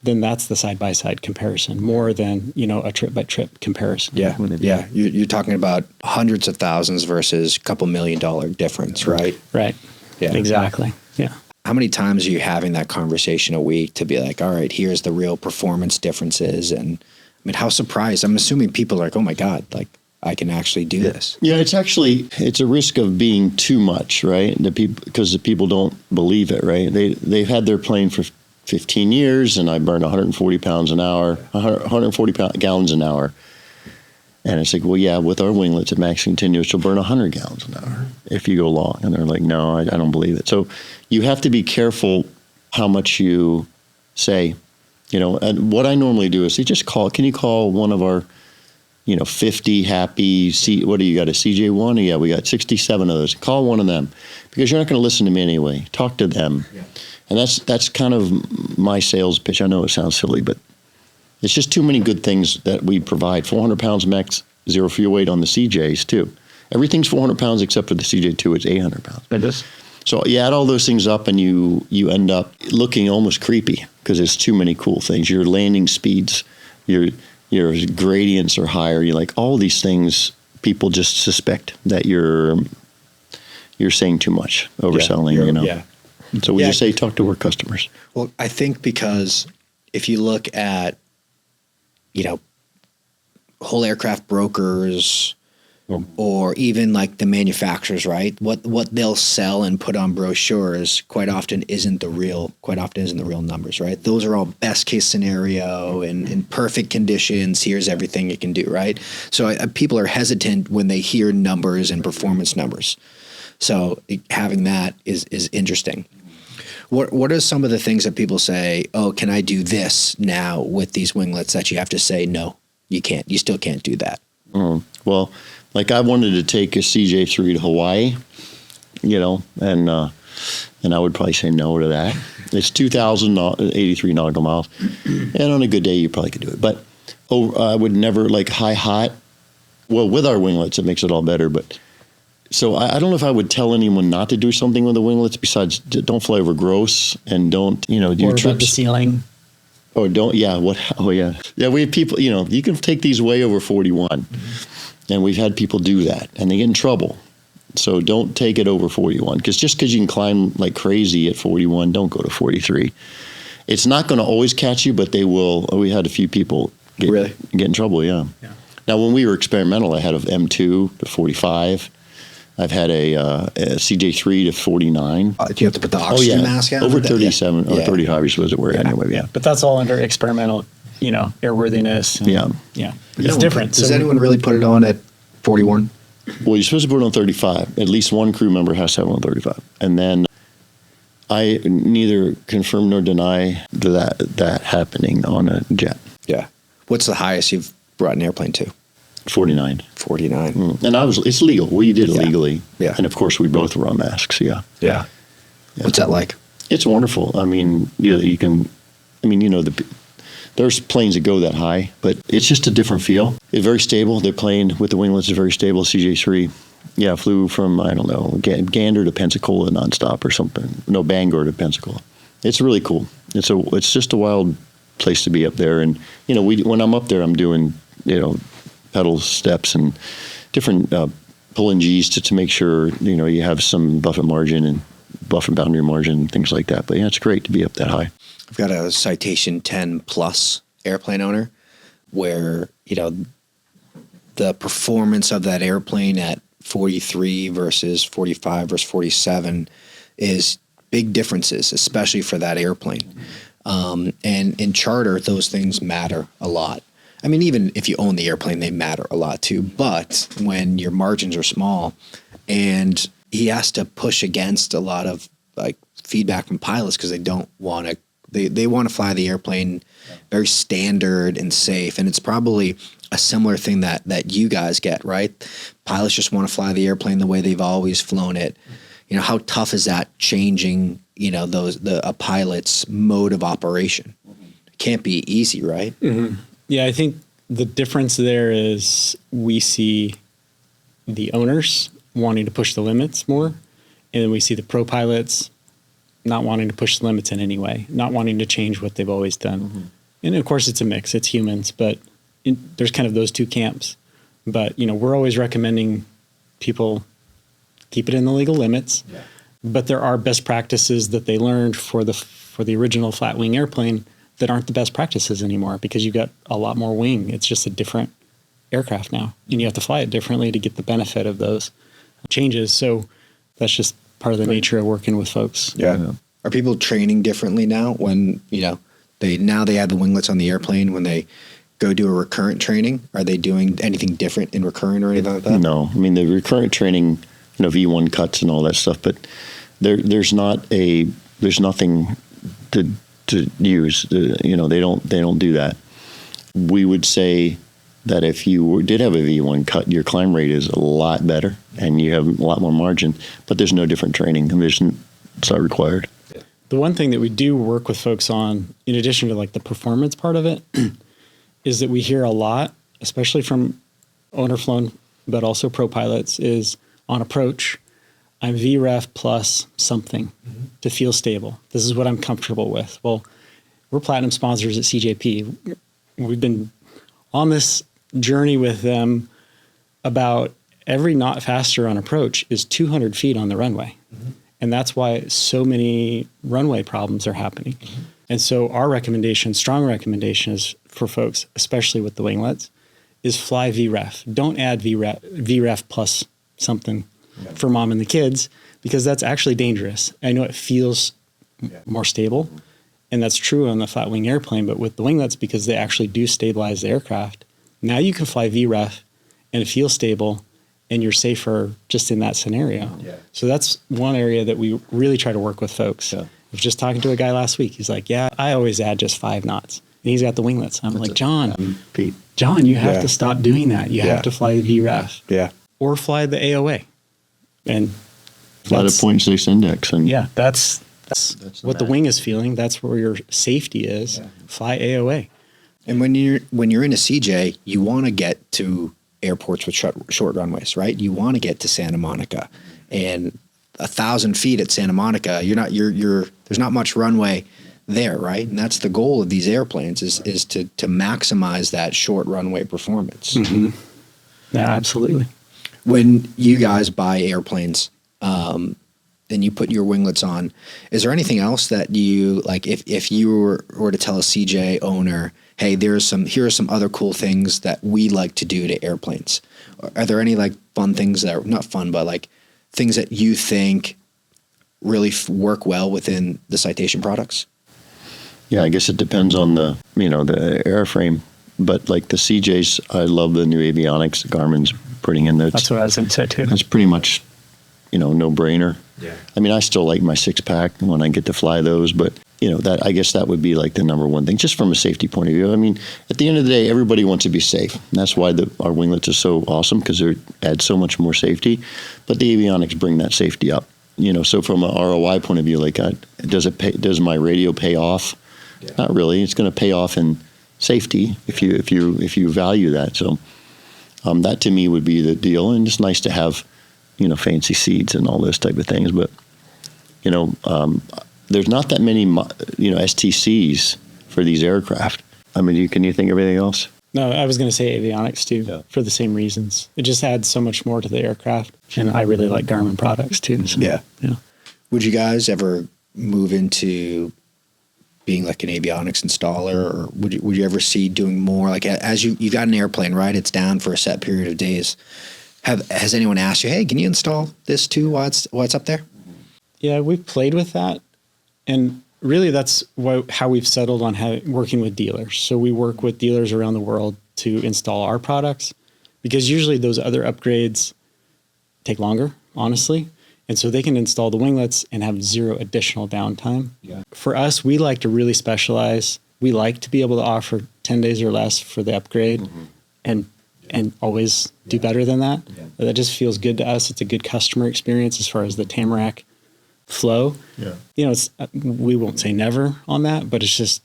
then that's the side-by-side comparison more than, a trip-by-trip comparison.
Yeah, yeah. You're talking about hundreds of thousands versus a couple $1 million difference, right?
Right.
Yeah.
Exactly. Yeah.
How many times are you having that conversation a week to be like, all right, here's the real performance differences? And I mean, how surprised? I'm assuming people are like, oh my God, like I can actually do this.
Yeah, it's a risk of being too much, right? Because the people don't believe it, right? They've had their plane for 15 years and I burn 140 pounds an hour, 140 gallons an hour. And it's like, well, yeah, with our winglets at max continuous, you'll burn 100 gallons an hour if you go long. And they're like, no, I don't believe it. So you have to be careful how much you say, and what I normally do is say, can you call one of our, 50 happy, what do you got, a CJ1? Yeah, we got 67 of those. Call one of them because you're not going to listen to me anyway. Talk to them. Yeah. And that's kind of my sales pitch. I know it sounds silly, but it's just too many good things that we provide. 400 pounds max, zero fuel weight on the CJs too. Everything's 400 pounds except for the CJ2, it's 800 pounds.
It is.
So you add all those things up and you end up looking almost creepy because there's too many cool things. Your landing speeds, your gradients are higher. You're like, all these things, people just suspect that you're saying too much, overselling,
Yeah.
So we just say talk to our customers.
Well, I think because if you look at, whole aircraft brokers or even like the manufacturers, right? What they'll sell and put on brochures quite often isn't the real numbers, right? Those are all best case scenario and in perfect conditions. Here's everything you can do, right? So people are hesitant when they hear numbers and performance numbers. So having that is interesting. What are some of the things that people say, oh, can I do this now with these winglets, that you have to say, no, you can't. You still can't do that.
Well, like I wanted to take a CJ3 to Hawaii, and I would probably say no to that. It's 2,083 nautical miles. And on a good day, you probably could do it. But I would never like hot. Well, with our winglets, it makes it all better. But so I don't know if I would tell anyone not to do something with the winglets besides don't fly over gross and don't, do
or above
trips.
the ceiling.
Oh, don't, yeah. What? Oh, yeah. Yeah, we have people, you can take these way over 41. Mm-hmm. And we've had people do that, and they get in trouble. So don't take it over 41, because just because you can climb like crazy at 41, don't go to 43. It's not going to always catch you, but they will. We had a few people get in trouble, yeah. Now, when we were experimental, I had an M2 to 45. I've had a CJ3 to 49.
Do you have to put the oxygen mask on?
Over 37 or 35 you're supposed to wear anyway, yeah.
But that's all under experimental, airworthiness.
Yeah.
It's different.
Does anyone really put it on at 41?
Well, you're supposed to put it on 35. At least one crew member has to have it on 35. And then I neither confirm nor deny that happening on a jet.
Yeah. What's the highest you've brought an airplane to?
49.
49.
And it's legal. We did it legally. Yeah. And of course, we both were on masks. Yeah.
What's that like?
It's wonderful. I mean, you can, there's planes that go that high, but it's just a different feel. It's very stable. The plane with the winglets is very stable. CJ3. Yeah, flew from, I don't know, Gander to Pensacola nonstop or something. No, Bangor to Pensacola. It's really cool. It's just a wild place to be up there. And, when I'm up there, I'm doing, pedal steps and different pulling G's to make sure, you have some buffer margin and buffer boundary margin and things like that. But yeah, it's great to be up that high.
I've got a Citation 10 Plus airplane owner where, the performance of that airplane at 43 versus 45 versus 47 is big differences, especially for that airplane. And in charter, those things matter a lot. I mean, even if you own the airplane, they matter a lot too. But when your margins are small, and he has to push against a lot of like feedback from pilots because they don't want to. They want to fly the airplane very standard and safe, and it's probably a similar thing that you guys get, right? Pilots just want to fly the airplane the way they've always flown it. How tough is that changing? A pilot's mode of operation. It can't be easy, right?
Mm-hmm. Yeah, I think the difference there is we see the owners wanting to push the limits more, and then we see the pro pilots not wanting to push the limits in any way, not wanting to change what they've always done. Mm-hmm. And of course, it's a mix. It's humans, but there's kind of those two camps. But, we're always recommending people keep it in the legal limits. Yeah. But there are best practices that they learned for the original flat wing airplane that aren't the best practices anymore because you've got a lot more wing. It's just a different aircraft now, and you have to fly it differently to get the benefit of those changes. So that's just part of the nature of working with folks.
Yeah. Are people training differently now when, they have the winglets on the airplane? When they go do a recurrent training, are they doing anything different in recurrent or anything like that? No. I
mean, the recurrent training, V1 cuts and all that stuff, but there's nothing to use. They don't do that. We would say that if you did have a V1 cut, your climb rate is a lot better and you have a lot more margin, but there's no different training. It's not required.
The one thing that we do work with folks on, in addition to like the performance part of it, is that we hear a lot, especially from owner flown, but also pro pilots, is on approach, I'm VREF plus something to feel stable. This is what I'm comfortable with. Well, we're platinum sponsors at CJP. We've been on this journey with them about every knot faster on approach is 200 feet on the runway. Mm-hmm. And that's why so many runway problems are happening. And so our recommendation, strong recommendation is for folks, especially with the winglets, is fly VREF. Don't add VREF plus something for mom and the kids, because that's actually dangerous. I know it feels more stable, and that's true on the flat wing airplane, but with the winglets, because they actually do stabilize the aircraft, now you can fly VREF and it feels stable, and you're safer just in that scenario. So that's one area that we really try to work with folks. I was just talking to a guy last week. He's like, yeah, I always add just 5 knots. And he's got the winglets. I'm like, John, you have to stop doing that. You have to fly the VREF.
Yeah.
Or fly the AOA. And
Fly the 0.6 index. And
that's what the wing is feeling. That's where your safety is. Fly AOA.
And when you're in a CJ, you want to get to airports with short runways, right? You want to get to Santa Monica, and 1,000 feet at Santa Monica, there's not much runway there, right? And that's the goal of these airplanes is to maximize that short runway performance.
Mm-hmm. Yeah, absolutely.
When you guys buy airplanes, and you put your winglets on, is there anything else that you like? If you were to tell a CJ owner, hey, here are some other cool things that we like to do to airplanes. Are there any like fun things that are not fun, but like things that you think really work well within the Citation products?
Yeah, I guess it depends on the airframe, but like the CJs, I love the new avionics Garmin's putting in there.
That's what I was going to say too.
That's pretty much, no brainer.
Yeah.
I mean, I still like my 6-pack when I get to fly those, but I guess that would be like the number one thing, just from a safety point of view. I mean, at the end of the day, everybody wants to be safe. And that's why our winglets are so awesome, because they add so much more safety. But the avionics bring that safety up. So from an ROI point of view, like, does my radio pay off? Yeah. Not really. It's going to pay off in safety if you value that. So that to me would be the deal, and it's nice to have fancy seats and all those type of things. But there's not that many STCs for these aircraft. I mean, can you think of anything else?
No, I was going to say avionics too, for the same reasons. It just adds so much more to the aircraft, and I really like Garmin products too. So,
yeah. Would you guys ever move into being like an avionics installer, or would you ever see doing more? Like as you've got an airplane, right? It's down for a set period of days. Has anyone asked you, hey, can you install this too while it's up there?
Yeah, we've played with that, and really that's how we've settled on working with dealers. So we work with dealers around the world to install our products, because usually those other upgrades take longer, honestly. And so they can install the winglets and have zero additional downtime. Yeah. For us, we like to really specialize. We like to be able to offer 10 days or less for the upgrade, and always do better than that. Yeah. That just feels good to us. It's a good customer experience as far as the Tamarack flow. Yeah. We won't say never on that, but it's just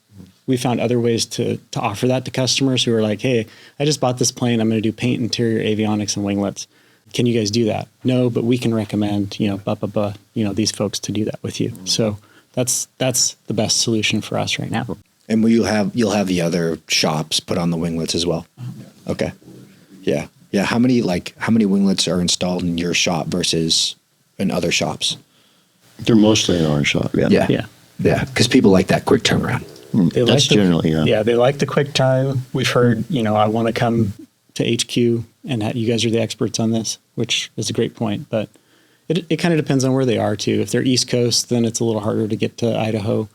we found other ways to offer that to customers who are like, hey, I just bought this plane. I'm going to do paint, interior, avionics, and winglets. Can you guys do that? No, but we can recommend, these folks to do that with you. So that's the best solution for us right now.
And you'll have the other shops put on the winglets as well. Okay. Yeah. Yeah. How many winglets are installed in your shop versus in other shops?
They're mostly in our shop. Yeah.
Yeah. Yeah. Because people like that quick turnaround.
That's generally,
Yeah, they like the quick time. We've heard, I want to come to HQ and you guys are the experts on this, which is a great point. But it kind of depends on where they are too. If they're East Coast, then it's a little harder to get to Idaho.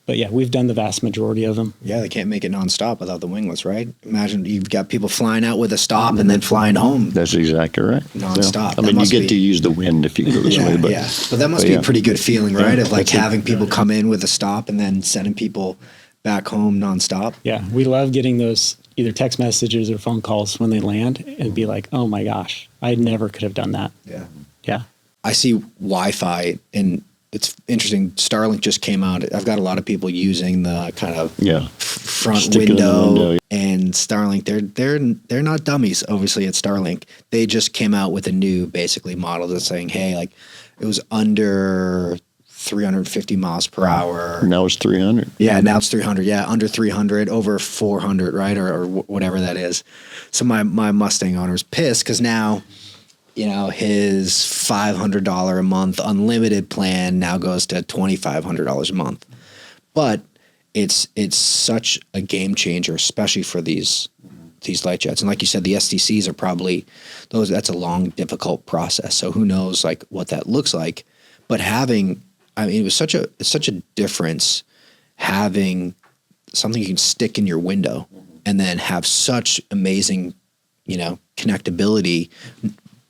But yeah, we've done the vast majority of them.
Yeah, they can't make it nonstop without the winglets, right? Imagine you've got people flying out with a stop and then flying home.
That's exactly right.
Nonstop.
Yeah. I mean, you get to use the wind if you go this way. But,
but that must be a pretty good feeling, right? Of like having people come in with a stop and then sending people back home nonstop.
Yeah, we love getting those either text messages or phone calls when they land and be like, oh my gosh, I never could have done that.
Yeah.
Yeah.
I see Wi-Fi, and it's interesting. Starlink just came out. I've got a lot of people using the kind of front window, and Starlink. They're not dummies, obviously, at Starlink. They just came out with a new basically model that's saying, hey, like it was under 350 miles per hour.
Now it's 300.
Yeah, now it's 300. Yeah, under 300, over 400, right, or whatever that is. So my Mustang owner's pissed because now his $500 a month unlimited plan now goes to $2,500 a month. But it's such a game changer, especially for these light jets. And like you said, the STCs are probably that's a long, difficult process. So who knows like what that looks like. But it was such a difference having something you can stick in your window and then have such amazing, connectability,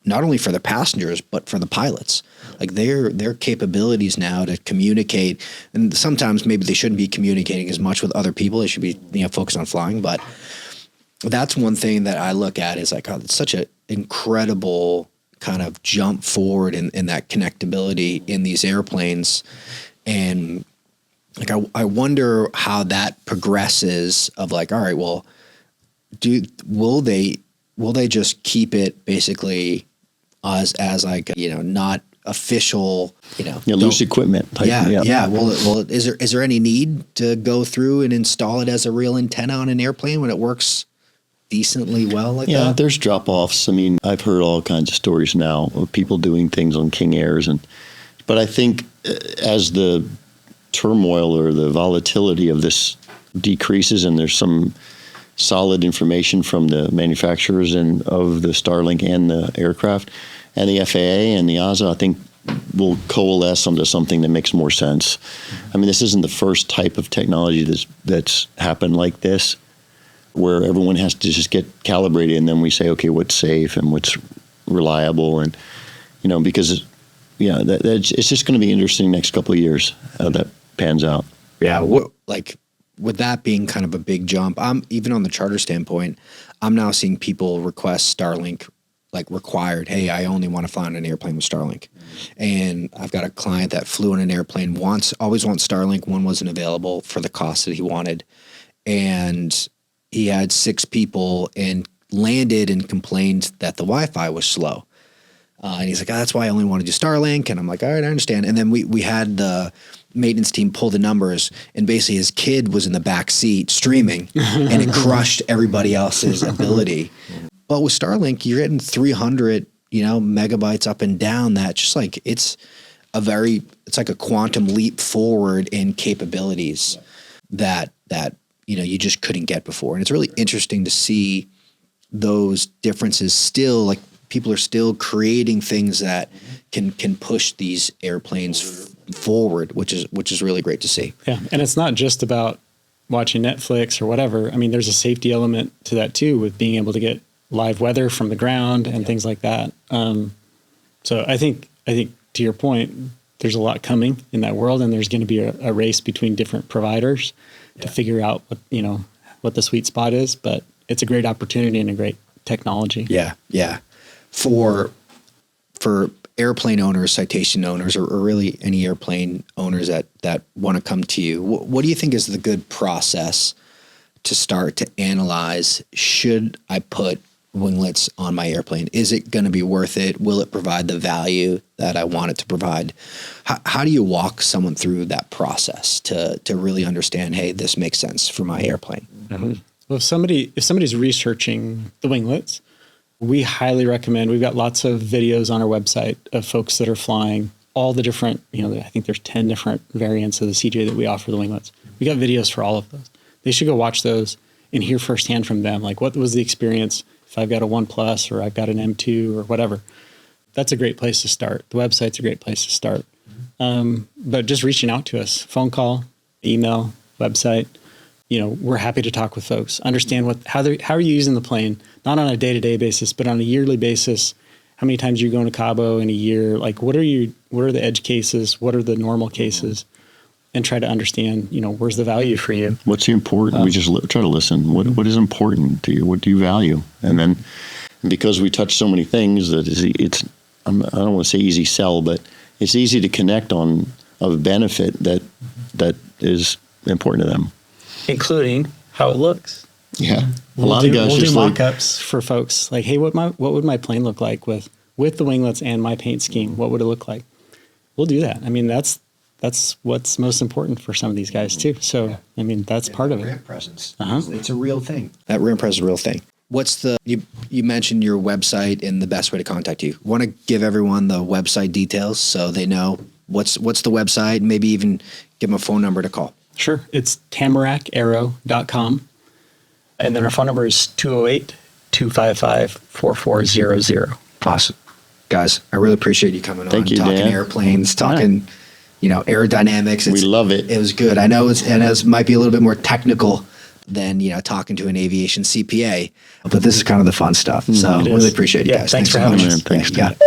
not only for the passengers, but for the pilots. Like their capabilities now to communicate, and sometimes maybe they shouldn't be communicating as much with other people. They should be, focused on flying. But that's one thing that I look at is like, it's such an incredible kind of jump forward in that connectability in these airplanes. And like, I wonder how that progresses of like, all right, well, will they just keep it basically as like, not official,
loose equipment.
Yeah. Well, is there any need to go through and install it as a real antenna on an airplane when it works decently well like that?
Yeah, there's drop-offs. I mean, I've heard all kinds of stories now of people doing things on King Airs, but I think as the turmoil or the volatility of this decreases and there's some solid information from the manufacturers and of the Starlink and the aircraft and the FAA and the EASA, I think will coalesce onto something that makes more sense. I mean, this isn't the first type of technology that's happened like this, where everyone has to just get calibrated, and then we say, okay, what's safe and what's reliable, and because it's just going to be interesting next couple of years how that pans out.
Yeah, with that being kind of a big jump, even on the charter standpoint, I'm now seeing people request Starlink like required. Hey, I only want to fly on an airplane with Starlink, and I've got a client that flew on an airplane always wants Starlink. One wasn't available for the cost that he wanted, and he had 6 people and landed and complained that the Wi-Fi was slow. And he's like, that's why I only want to do Starlink. And I'm like, all right, I understand. And then we had the maintenance team pull the numbers, and basically his kid was in the back seat streaming, and it crushed everybody else's ability. But with Starlink, you're getting 300, megabytes up and down. That just like, it's like a quantum leap forward in capabilities that you just couldn't get before. And it's really interesting to see those differences still, like people are still creating things that can push these airplanes forward, which is really great to see.
Yeah. And it's not just about watching Netflix or whatever. I mean, there's a safety element to that too, with being able to get live weather from the ground and things like that. So I think to your point, there's a lot coming in that world, and there's going to be a race between different providers to figure out what the sweet spot is. But it's a great opportunity and a great technology.
Yeah. For airplane owners, citation owners, or really any airplane owners that want to come to you, what do you think is the good process to start to analyze? Should I put winglets on my airplane? Is it going to be worth it? Will it provide the value that I want it to provide? How do you walk someone through that process to really understand, hey, this makes sense for my airplane?
Mm-hmm. Well, if somebody's researching the winglets, we highly recommend. We've got lots of videos on our website of folks that are flying all the different, I think there's 10 different variants of the CJ that we offer the winglets. We got videos for all of those. They should go watch those and hear firsthand from them. Like, what was the experience if I've got a 1+ or I've got an M2 or whatever? That's a great place to start. The website's a great place to start. But just reaching out to us, phone call, email, website, we're happy to talk with folks, understand how are you using the plane, not on a day-to-day basis, but on a yearly basis. How many times are you going to Cabo in a year? Like, what are the edge cases? What are the normal cases? And try to understand, where's the value for you?
What's important? We just try to listen. What is important to you? What do you value? And then, because we touch so many things, I don't want to say easy sell, but it's easy to connect on a benefit that is important to them,
including how it looks.
Yeah,
We'll do mock-ups for folks. Like, hey, what would my plane look like with the winglets and my paint scheme? What would it look like? We'll do that. I mean, that's what's most important for some of these guys too. So, I mean, that's part of it.
Ramp presence. It's a real thing. That ramp presence is a real thing. You mentioned your website and the best way to contact you. Want to give everyone the website details so they know what's the website, and maybe even give them a phone number to call.
Sure. It's tamarackaero.com. And then our phone number is 208-255-4400.
Awesome. Guys, I really appreciate you coming
Thank
on,
you,
talking
Dan.
airplanes, talking, aerodynamics.
We love it.
It was good. I know it might be a little bit more technical than, talking to an aviation CPA, but this is kind of the fun stuff. So
It is.
really appreciate you
Yeah,
guys.
thanks for
so
having
much.
us.
Thanks,
Yeah.
Dan.